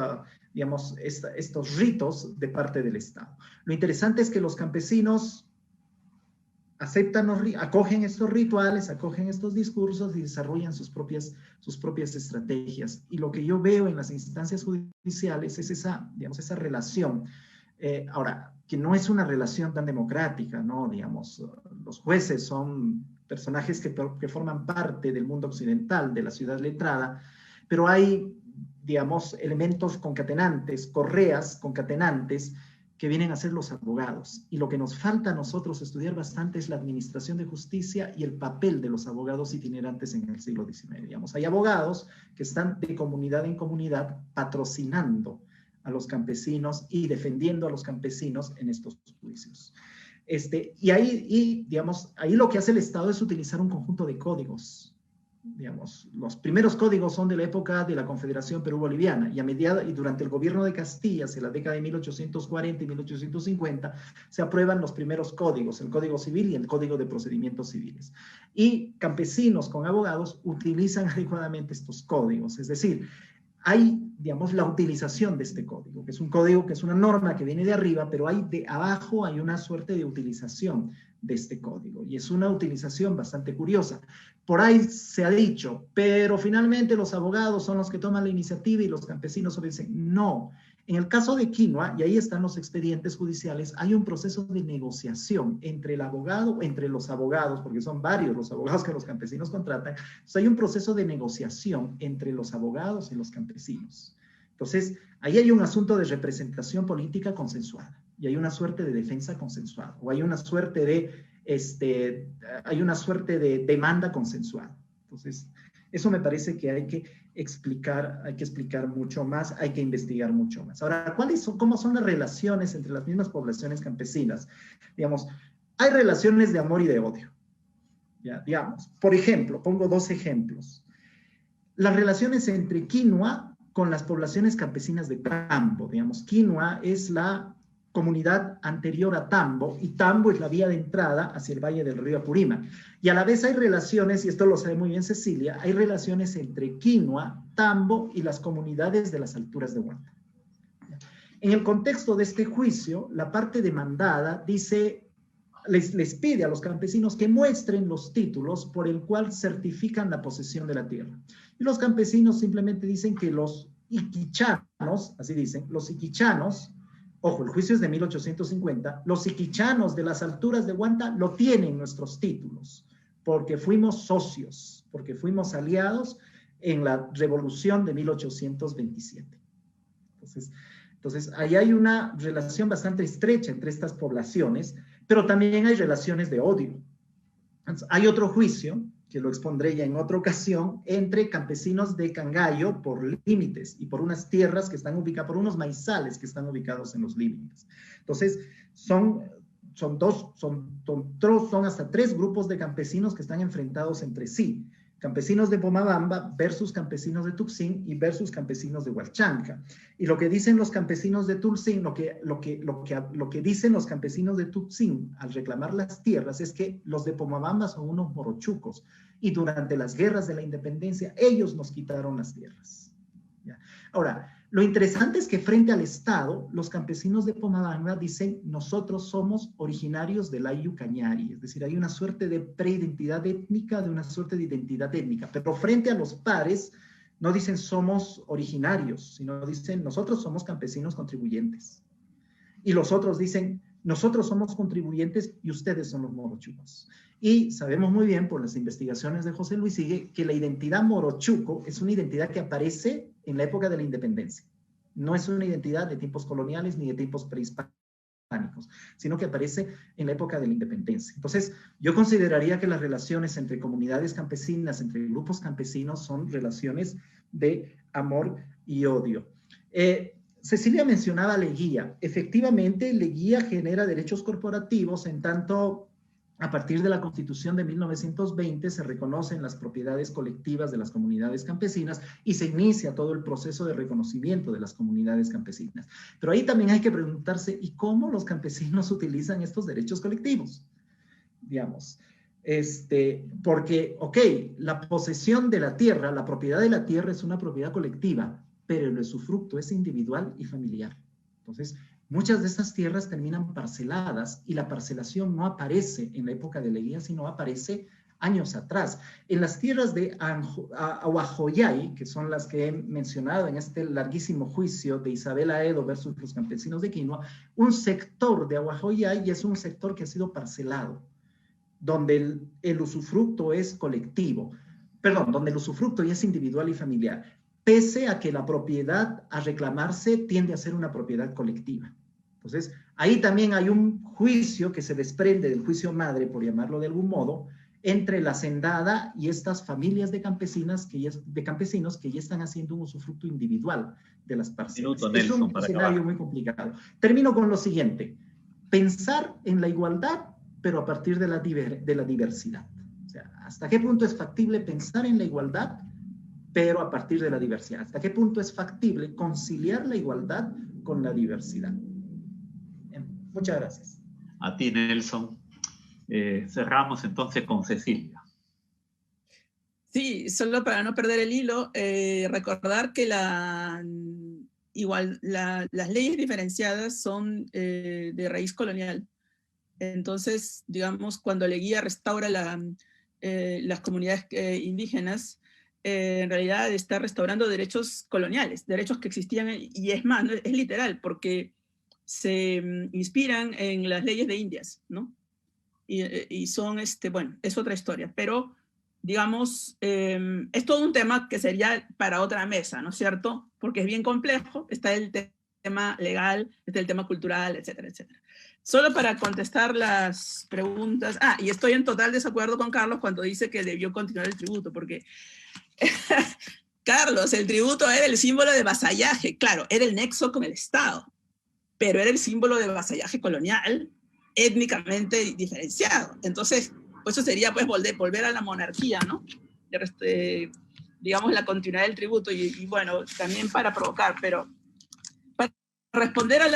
ritos de parte del Estado. Lo interesante es que los campesinos acogen estos rituales, acogen estos discursos y desarrollan sus propias estrategias. Y lo que yo veo en las instancias judiciales es esa relación. Ahora, que no es una relación tan democrática, ¿no? Digamos, los jueces son personajes que forman parte del mundo occidental, de la ciudad letrada, pero hay, digamos, elementos concatenantes, correas concatenantes, que vienen a ser los abogados. Y lo que nos falta a nosotros estudiar bastante es la administración de justicia y el papel de los abogados itinerantes en el siglo XIX. Digamos, hay abogados que están de comunidad en comunidad patrocinando a los campesinos y defendiendo a los campesinos en estos juicios. Y ahí, digamos, ahí lo que hace el Estado es utilizar un conjunto de códigos. Digamos, los primeros códigos son de la época de la Confederación Perú-Boliviana y durante el gobierno de Castilla, hacia la década de 1840 y 1850, se aprueban los primeros códigos, el Código Civil y el Código de Procedimientos Civiles. Y campesinos con abogados utilizan adecuadamente estos códigos, es decir, hay, digamos, la utilización de este código, que es un código, que es una norma que viene de arriba, pero hay de abajo hay una suerte de utilización de este código, y es una utilización bastante curiosa. Por ahí se ha dicho, pero finalmente los abogados son los que toman la iniciativa y los campesinos obedecen. No, en el caso de Quinua, y ahí están los expedientes judiciales, hay un proceso de negociación entre el abogado, entre los abogados, porque son varios los abogados que los campesinos contratan. Entonces hay un proceso de negociación entre los abogados y los campesinos. Entonces, ahí hay un asunto de representación política consensuada, y hay una suerte de defensa consensuada, o hay una suerte de demanda consensuada. Entonces, eso me parece que hay que explicar mucho más, hay que investigar mucho más. Ahora, ¿cómo son las relaciones entre las mismas poblaciones campesinas? Digamos, hay relaciones de amor y de odio. Ya, digamos, por ejemplo, pongo dos ejemplos. Las relaciones entre Quinua con las poblaciones campesinas de Tambo. Digamos, Quinua es la comunidad anterior a Tambo, y Tambo es la vía de entrada hacia el valle del río Apurímac. Y a la vez hay relaciones, y esto lo sabe muy bien Cecilia, hay relaciones entre Quinua, Tambo y las comunidades de las alturas de Huanta. En el contexto de este juicio, la parte demandada dice, les pide a los campesinos que muestren los títulos por el cual certifican la posesión de la tierra. Y los campesinos simplemente dicen que los iquichanos, así dicen, los iquichanos, ojo, el juicio es de 1850, los iquichanos de las alturas de Huanta lo tienen nuestros títulos, porque fuimos socios, porque fuimos aliados en la revolución de 1827. Entonces, ahí hay una relación bastante estrecha entre estas poblaciones, pero también hay relaciones de odio. Entonces, hay otro juicio, que lo expondré ya en otra ocasión, entre campesinos de Cangallo por límites y por unas tierras que están ubicadas, por unos maizales que están ubicados en los límites. Entonces, son hasta 3 grupos de campesinos que están enfrentados entre sí. Campesinos de Pomabamba versus campesinos de Tuxin y versus campesinos de Hualchanca. Y lo que dicen los campesinos de Tuxin, lo que dicen los campesinos de Tuxin al reclamar las tierras es que los de Pomabamba son unos morochucos, y durante las guerras de la independencia ellos nos quitaron las tierras. ¿Ya? Ahora, lo interesante es que frente al Estado, los campesinos de Pomabamba dicen, nosotros somos originarios del Ayllu Cañari, es decir, hay una suerte de preidentidad étnica, de una suerte de identidad étnica, pero frente a los pares no dicen somos originarios, sino dicen nosotros somos campesinos contribuyentes. Y los otros dicen, nosotros somos contribuyentes y ustedes son los morochucos. Y sabemos muy bien por las investigaciones de José Luis Sigue que la identidad morochuco es una identidad que aparece en la época de la independencia. No es una identidad de tiempos coloniales ni de tiempos prehispánicos, sino que aparece en la época de la independencia. Entonces, yo consideraría que las relaciones entre comunidades campesinas, entre grupos campesinos, son relaciones de amor y odio. Cecilia mencionaba Leguía. Efectivamente, Leguía genera derechos corporativos en tanto a partir de la Constitución de 1920 se reconocen las propiedades colectivas de las comunidades campesinas y se inicia todo el proceso de reconocimiento de las comunidades campesinas. Pero ahí también hay que preguntarse, ¿y cómo los campesinos utilizan estos derechos colectivos? Digamos, porque, ok, la posesión de la tierra, la propiedad de la tierra es una propiedad colectiva, pero el usufructo es individual y familiar. Entonces, muchas de estas tierras terminan parceladas y la parcelación no aparece en la época de Leguía, sino aparece años atrás. En las tierras de Ahuajoyay, que son las que he mencionado en este larguísimo juicio de Isabel Aedo versus los campesinos de Quinua, un sector de Ahuajoyay es un sector que ha sido parcelado, donde el usufructo es colectivo, perdón, donde el usufructo ya es individual y familiar, pese a que la propiedad a reclamarse tiende a ser una propiedad colectiva. Entonces, ahí también hay un juicio que se desprende del juicio madre, por llamarlo de algún modo, entre la hacendada y estas familias de campesinos que ya están haciendo un usufructo individual de las parcelas. Es un escenario muy complicado. Termino con lo siguiente. Pensar en la igualdad, pero a partir de la diversidad. O sea, ¿hasta qué punto es factible pensar en la igualdad, pero a partir de la diversidad? ¿Hasta qué punto es factible conciliar la igualdad con la diversidad? Bien, muchas gracias. A ti, Nelson. Cerramos entonces con Cecilia. Sí, solo para no perder el hilo, recordar que las leyes diferenciadas son de raíz colonial. Entonces, digamos, cuando Leguía restaura las comunidades indígenas, en realidad está restaurando derechos coloniales, derechos que existían, y es más, es literal, porque se inspiran en las leyes de Indias, ¿no? Y son, bueno, es otra historia, pero digamos, es todo un tema que sería para otra mesa, ¿no es cierto? Porque es bien complejo, está el tema legal, está el tema cultural, etcétera, etcétera. Solo para contestar las preguntas, y estoy en total desacuerdo con Carlos cuando dice que debió continuar el tributo, porque Carlos, el tributo era el símbolo de vasallaje, claro, era el nexo con el Estado, pero era el símbolo de vasallaje colonial, étnicamente diferenciado. Entonces, pues eso sería pues volver a la monarquía, ¿no? Digamos, la continuidad del tributo, y bueno, también para provocar, pero para responder a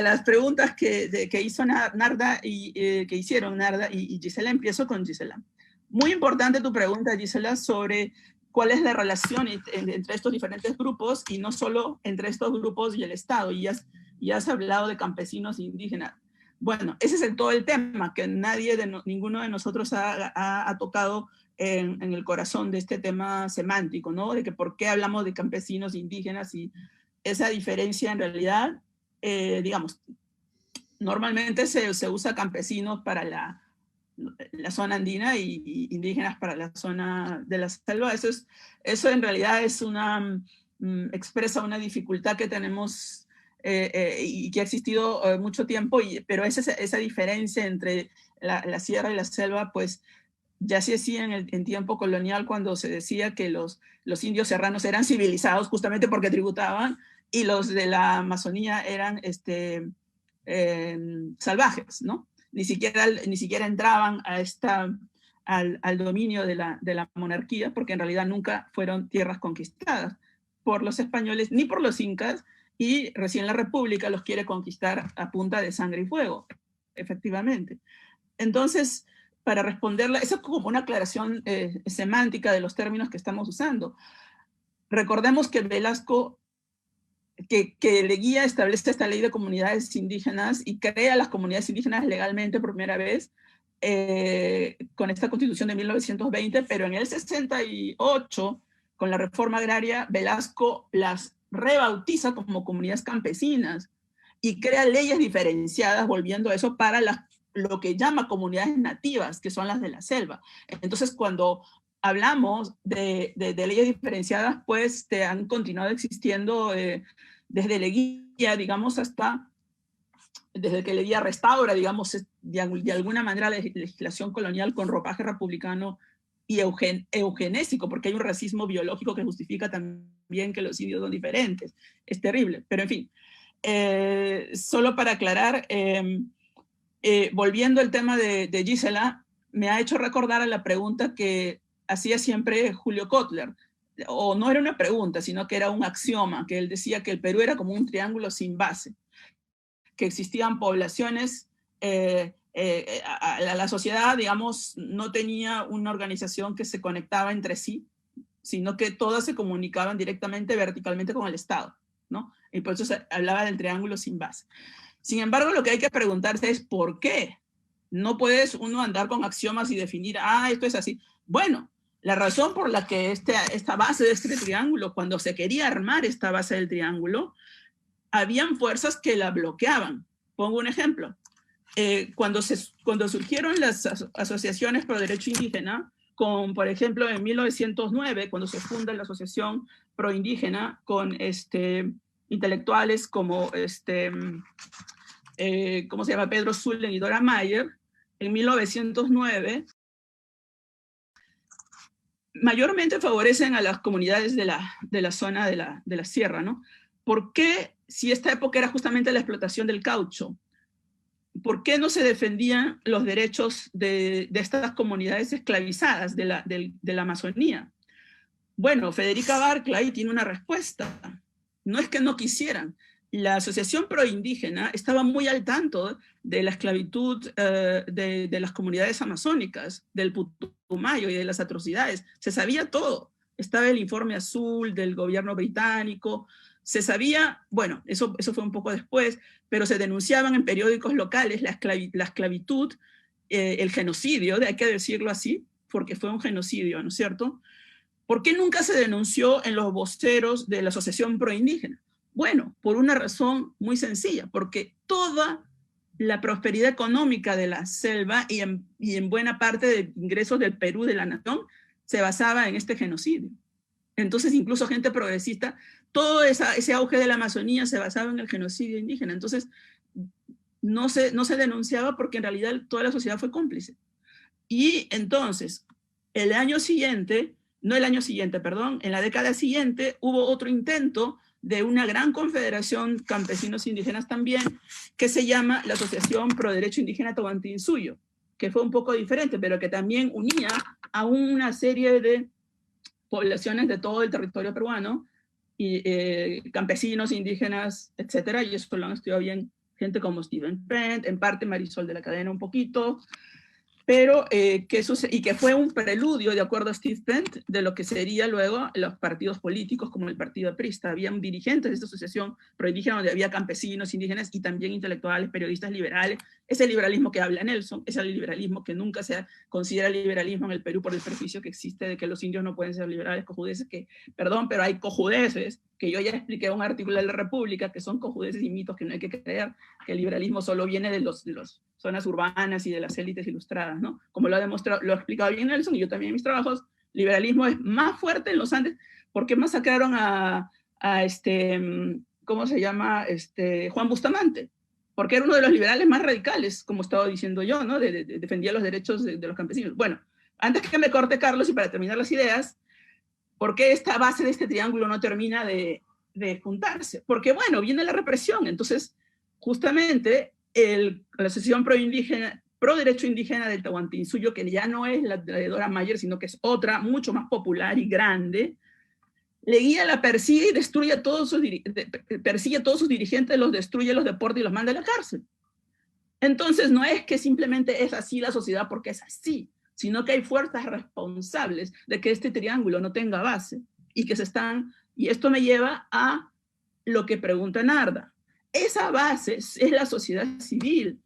las preguntas que hizo Narda y que hicieron Narda y Gisela, empiezo con Gisela. Muy importante tu pregunta, Gisela, sobre cuál es la relación entre estos diferentes grupos, y no solo entre estos grupos y el Estado, y has hablado de campesinos e indígenas. Bueno, ese es todo el tema, que ninguno de nosotros ha tocado en el corazón de este tema semántico, ¿no? De que por qué hablamos de campesinos e indígenas, y esa diferencia en realidad, digamos, normalmente se usa campesinos para la zona andina y indígenas para la zona de la selva. Eso en realidad es expresa una dificultad que tenemos y que ha existido mucho tiempo, pero esa diferencia entre la sierra y la selva, pues ya se hacía en tiempo colonial, cuando se decía que los indios serranos eran civilizados justamente porque tributaban, y los de la Amazonía eran salvajes, ¿no? Ni siquiera entraban al dominio de la monarquía, porque en realidad nunca fueron tierras conquistadas por los españoles ni por los incas, y recién la República los quiere conquistar a punta de sangre y fuego, efectivamente. Entonces, para responderla, eso es como una aclaración semántica de los términos que estamos usando. Recordemos que Velasco, que Leguía establece esta ley de comunidades indígenas y crea las comunidades indígenas legalmente por primera vez con esta Constitución de 1920, pero en el 68, con la reforma agraria, Velasco las rebautiza como comunidades campesinas y crea leyes diferenciadas, volviendo a eso, para lo que llama comunidades nativas, que son las de la selva. Entonces, cuando hablamos de leyes diferenciadas, pues han continuado existiendo desde Leguía, digamos, hasta desde que Leguía restaura, digamos, de alguna manera la legislación colonial con ropaje republicano y eugenésico, porque hay un racismo biológico que justifica también que los indios son diferentes. Es terrible, pero en fin. Solo para aclarar, volviendo al tema de Gisela, me ha hecho recordar a la pregunta que hacía siempre Julio Kotler, o no era una pregunta, sino que era un axioma, que él decía que el Perú era como un triángulo sin base, que existían poblaciones, la sociedad, digamos, no tenía una organización que se conectaba entre sí, sino que todas se comunicaban directamente, verticalmente con el Estado, ¿no? Y por eso se hablaba del triángulo sin base. Sin embargo, lo que hay que preguntarse es ¿por qué? No puedes uno andar con axiomas y definir, esto es así. Bueno, la razón por la que esta base de este triángulo, cuando se quería armar esta base del triángulo, habían fuerzas que la bloqueaban. Pongo un ejemplo. Cuando surgieron las asociaciones pro derecho indígena, por ejemplo, en 1909, cuando se funda la Asociación Pro Indígena, con intelectuales como, ¿cómo se llama? Pedro Zullen y Dora Mayer, en 1909, mayormente favorecen a las comunidades de la zona de la sierra, ¿no? ¿Por qué, si esta época era justamente la explotación del caucho, por qué no se defendían los derechos de estas comunidades esclavizadas de la Amazonía? Bueno, Federica Barclay tiene una respuesta. No es que no quisieran. La Asociación Proindígena estaba muy al tanto de la esclavitud de las comunidades amazónicas, del Putumayo y de las atrocidades. Se sabía todo. Estaba el informe azul del gobierno británico. Se sabía, bueno, eso fue un poco después, pero se denunciaban en periódicos locales la esclavitud, el genocidio, hay que decirlo así, porque fue un genocidio, ¿no es cierto? ¿Por qué nunca se denunció en los voceros de la Asociación Proindígena? Bueno, por una razón muy sencilla, porque toda la prosperidad económica de la selva y en buena parte de ingresos del Perú, de la nación, se basaba en este genocidio. Entonces, incluso gente progresista, todo ese auge de la Amazonía se basaba en el genocidio indígena. Entonces, no se denunciaba porque en realidad toda la sociedad fue cómplice. Y entonces, en la década siguiente, hubo otro intento de una gran confederación campesinos indígenas también, que se llama la Asociación Pro Derecho Indígena Tahuantinsuyo, que fue un poco diferente, pero que también unía a una serie de poblaciones de todo el territorio peruano, y campesinos, indígenas, etcétera, y eso lo han estudiado bien gente como Steven Pent, en parte Marisol de la Cadena un poquito, pero que fue un preludio, de acuerdo a Steve Pent, de lo que sería luego los partidos políticos como el Partido Aprista. Habían dirigentes de esta asociación proindígena donde había campesinos, indígenas y también intelectuales, periodistas liberales. Ese liberalismo que habla Nelson, es el liberalismo que nunca se considera liberalismo en el Perú por el prejuicio que existe de que los indios no pueden ser liberales, cojudeces, perdón, pero hay cojudeces, que yo ya expliqué en un artículo de La República, que son cojudeces y mitos que no hay que creer, que el liberalismo solo viene de las zonas urbanas y de las élites ilustradas, ¿no? Como lo ha demostrado, lo ha explicado bien Nelson, y yo también en mis trabajos, liberalismo es más fuerte en los Andes, porque masacraron a ¿cómo se llama? Juan Bustamante, porque era uno de los liberales más radicales, como estaba diciendo yo, ¿no? Defendía los derechos de los campesinos. Bueno, antes que me corte, Carlos, y para terminar las ideas, ¿por qué esta base de este triángulo no termina de juntarse? Porque, bueno, viene la represión. Entonces, justamente, la Asociación Pro Derecho Indígena del Tahuantinsuyo, que ya no es la de Dora Mayer, sino que es otra, mucho más popular y grande, le guía, la persigue y destruye a todos sus dirigentes, los destruye, los deporta y los manda a la cárcel. Entonces, no es que simplemente es así la sociedad porque es así, sino que hay fuerzas responsables de que este triángulo no tenga base y y esto me lleva a lo que pregunta Narda. Esa base es la sociedad civil,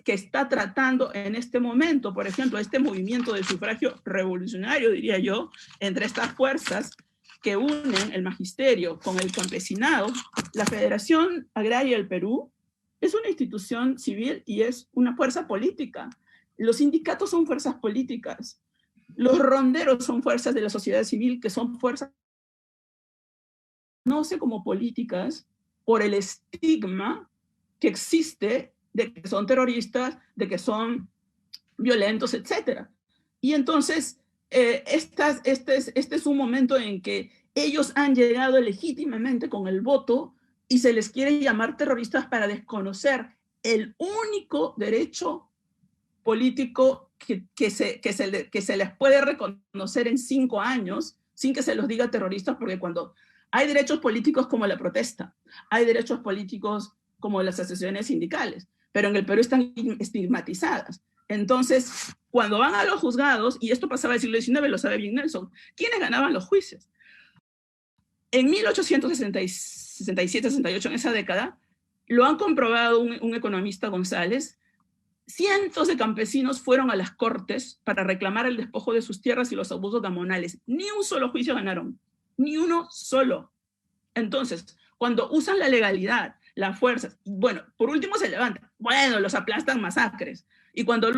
que está tratando en este momento, por ejemplo, este movimiento del sufragio revolucionario, diría yo, entre estas fuerzas que unen el magisterio con el campesinado. La Federación Agraria del Perú es una institución civil y es una fuerza política. Los sindicatos son fuerzas políticas. Los ronderos son fuerzas de la sociedad civil, que son fuerzas no sé como políticas por el estigma que existe de que son terroristas, de que son violentos, etc. Y entonces, este es un momento en que ellos han llegado legítimamente con el voto y se les quiere llamar terroristas para desconocer el único derecho político que se les puede reconocer en 5 años sin que se los diga terroristas, porque cuando hay derechos políticos como la protesta, hay derechos políticos como las asociaciones sindicales, pero en el Perú están estigmatizadas. Entonces, cuando van a los juzgados, y esto pasaba en el siglo XIX, lo sabe bien Nelson, ¿quiénes ganaban los juicios? En 1867-68, en esa década, lo han comprobado un economista, González, cientos de campesinos fueron a las cortes para reclamar el despojo de sus tierras y los abusos gamonales. Ni un solo juicio ganaron, ni uno solo. Entonces, cuando usan la legalidad, las fuerzas, bueno, por último se levantan, bueno, los aplastan masacres, y cuando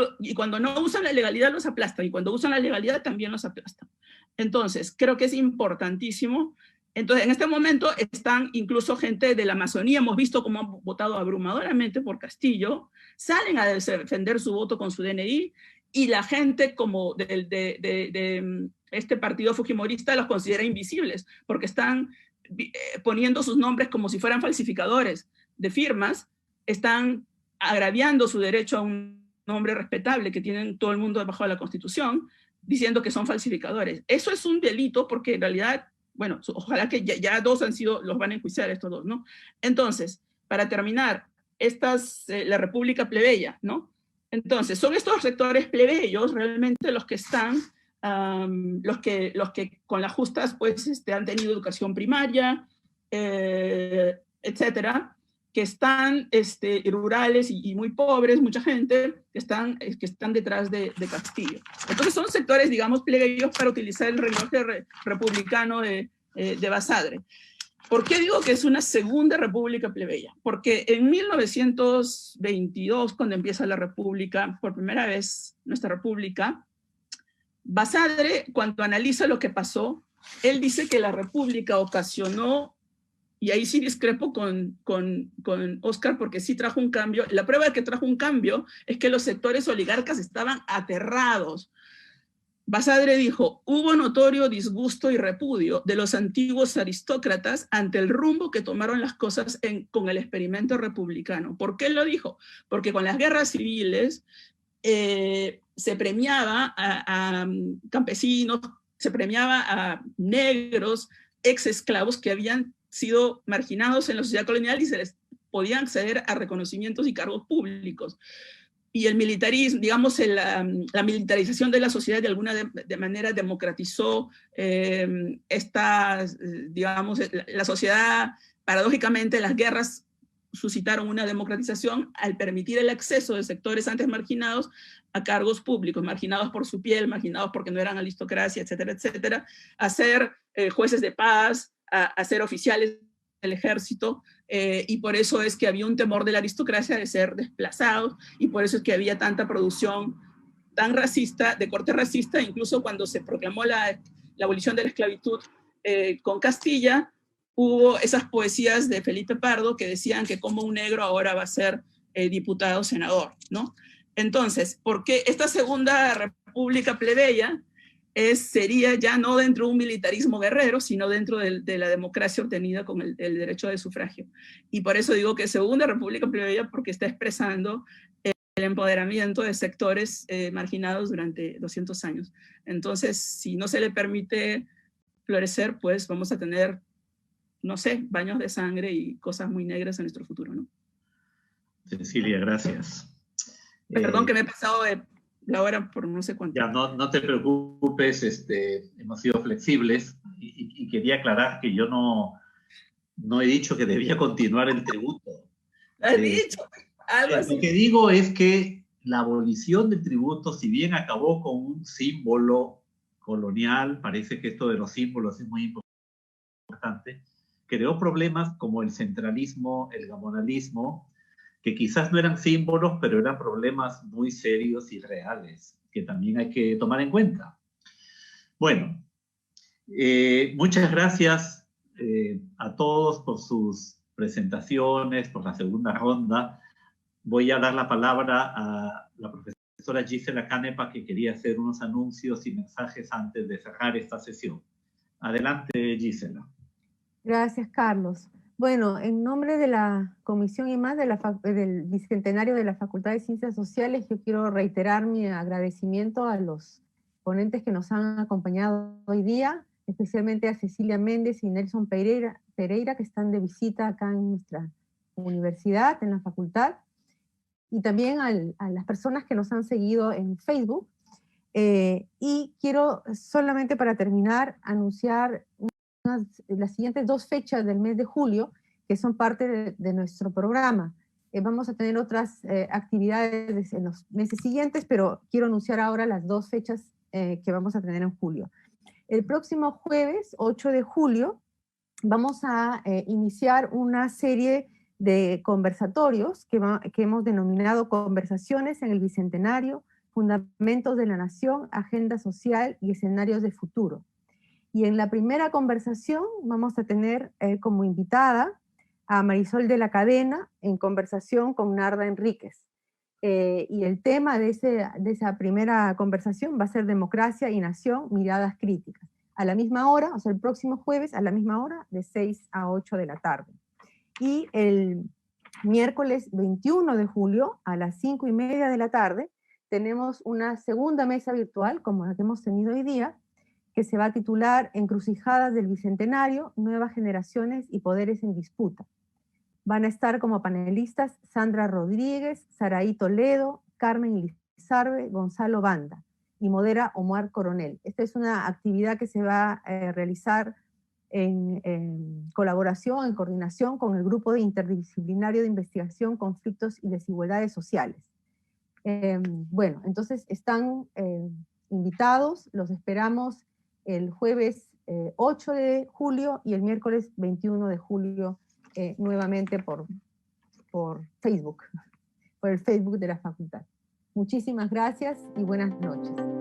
no usan la legalidad los aplastan, y cuando usan la legalidad también los aplastan. Entonces, creo que es importantísimo Entonces, en este momento están incluso gente de la Amazonía, hemos visto cómo han votado abrumadoramente por Castillo, salen a defender su voto con su DNI, y la gente como de este partido fujimorista los considera invisibles, porque están poniendo sus nombres como si fueran falsificadores de firmas, están agraviando su derecho a un nombre respetable que tienen todo el mundo debajo de la Constitución, diciendo que son falsificadores. Eso es un delito porque en realidad, bueno, ojalá que ya dos los van a enjuiciar estos dos, ¿no? Entonces, para terminar, la República Plebeya, ¿no? Entonces, son estos sectores plebeyos realmente los que están, los que con las justas pues han tenido educación primaria, etcétera, que están rurales y muy pobres, mucha gente, que están detrás de Castillo. Entonces son sectores, digamos, plebeyos para utilizar el lenguaje republicano de Basadre. ¿Por qué digo que es una segunda república plebeya? Porque en 1922, cuando empieza la república, por primera vez nuestra república, Basadre, cuando analiza lo que pasó, él dice que la república ocasionó, y ahí sí discrepo con Oscar, porque sí trajo un cambio. La prueba de que trajo un cambio es que los sectores oligarcas estaban aterrados. Basadre dijo, hubo notorio disgusto y repudio de los antiguos aristócratas ante el rumbo que tomaron las cosas con el experimento republicano. ¿Por qué lo dijo? Porque con las guerras civiles se premiaba a campesinos, se premiaba a negros, ex esclavos que habían sido marginados en la sociedad colonial y se les podían acceder a reconocimientos y cargos públicos. Y el militarismo, digamos, la militarización de la sociedad de alguna manera democratizó digamos, la sociedad. Paradójicamente, las guerras suscitaron una democratización al permitir el acceso de sectores antes marginados a cargos públicos, marginados por su piel, marginados porque no eran aristocracia, etcétera, etcétera, a ser jueces de paz, a ser oficiales del ejército, y por eso es que había un temor de la aristocracia de ser desplazados, y por eso es que había tanta producción tan racista, de corte racista, incluso cuando se proclamó la abolición de la esclavitud con Castilla, hubo esas poesías de Felipe Pardo que decían que como un negro ahora va a ser diputado, senador, ¿no? Entonces, ¿por qué esta segunda república plebeya sería ya no dentro de un militarismo guerrero, sino dentro de la democracia obtenida con el derecho de sufragio? Y por eso digo que segunda república plebeya, porque está expresando el empoderamiento de sectores marginados durante 200 años. Entonces, si no se le permite florecer, pues vamos a tener, no sé, baños de sangre y cosas muy negras en nuestro futuro, ¿no? Cecilia, gracias. Perdón que me he pasado de la hora por no sé cuánto. Ya, no te preocupes, hemos sido flexibles y quería aclarar que yo no he dicho que debía continuar el tributo. ¿Has dicho? Algo así. Lo que digo es que la abolición del tributo, si bien acabó con un símbolo colonial, parece que esto de los símbolos es muy importante, creó problemas como el centralismo, el gamonalismo, que quizás no eran símbolos, pero eran problemas muy serios y reales, que también hay que tomar en cuenta. Bueno, muchas gracias a todos por sus presentaciones, por la segunda ronda. Voy a dar la palabra a la profesora Gisela Canepa, que quería hacer unos anuncios y mensajes antes de cerrar esta sesión. Adelante, Gisela. Gracias, Carlos. Bueno, en nombre de la Comisión y más del Bicentenario de la Facultad de Ciencias Sociales, yo quiero reiterar mi agradecimiento a los ponentes que nos han acompañado hoy día, especialmente a Cecilia Méndez y Nelson Pereira, que están de visita acá en nuestra universidad, en la facultad, y también a las personas que nos han seguido en Facebook. Y quiero solamente para terminar anunciar las siguientes 2 fechas del mes de julio, que son parte de nuestro programa. Vamos a tener otras actividades en los meses siguientes, pero quiero anunciar ahora las 2 fechas que vamos a tener en julio. El próximo jueves, 8 de julio, vamos a iniciar una serie de conversatorios que hemos denominado Conversaciones en el Bicentenario, Fundamentos de la Nación, Agenda Social y Escenarios de Futuro. Y en la primera conversación vamos a tener como invitada a Marisol de la Cadena en conversación con Narda Enríquez. Y el tema de esa primera conversación va a ser Democracia y Nación, miradas críticas. A la misma hora, o sea, el próximo jueves, a la misma hora, de 6 a 8 de la tarde. Y el miércoles 21 de julio, a las 5:30 de la tarde, tenemos una segunda mesa virtual, como la que hemos tenido hoy día, que se va a titular Encrucijadas del Bicentenario, Nuevas Generaciones y Poderes en Disputa. Van a estar como panelistas Sandra Rodríguez, Saraí Toledo, Carmen Lizarbe, Gonzalo Banda, y modera Omar Coronel. Esta es una actividad que se va a realizar en colaboración, en coordinación con el Grupo Interdisciplinario de Investigación, Conflictos y Desigualdades Sociales. Bueno, entonces están invitados, los esperamos el jueves 8 de julio y el miércoles 21 de julio nuevamente por Facebook, por el Facebook de la facultad. Muchísimas gracias y buenas noches.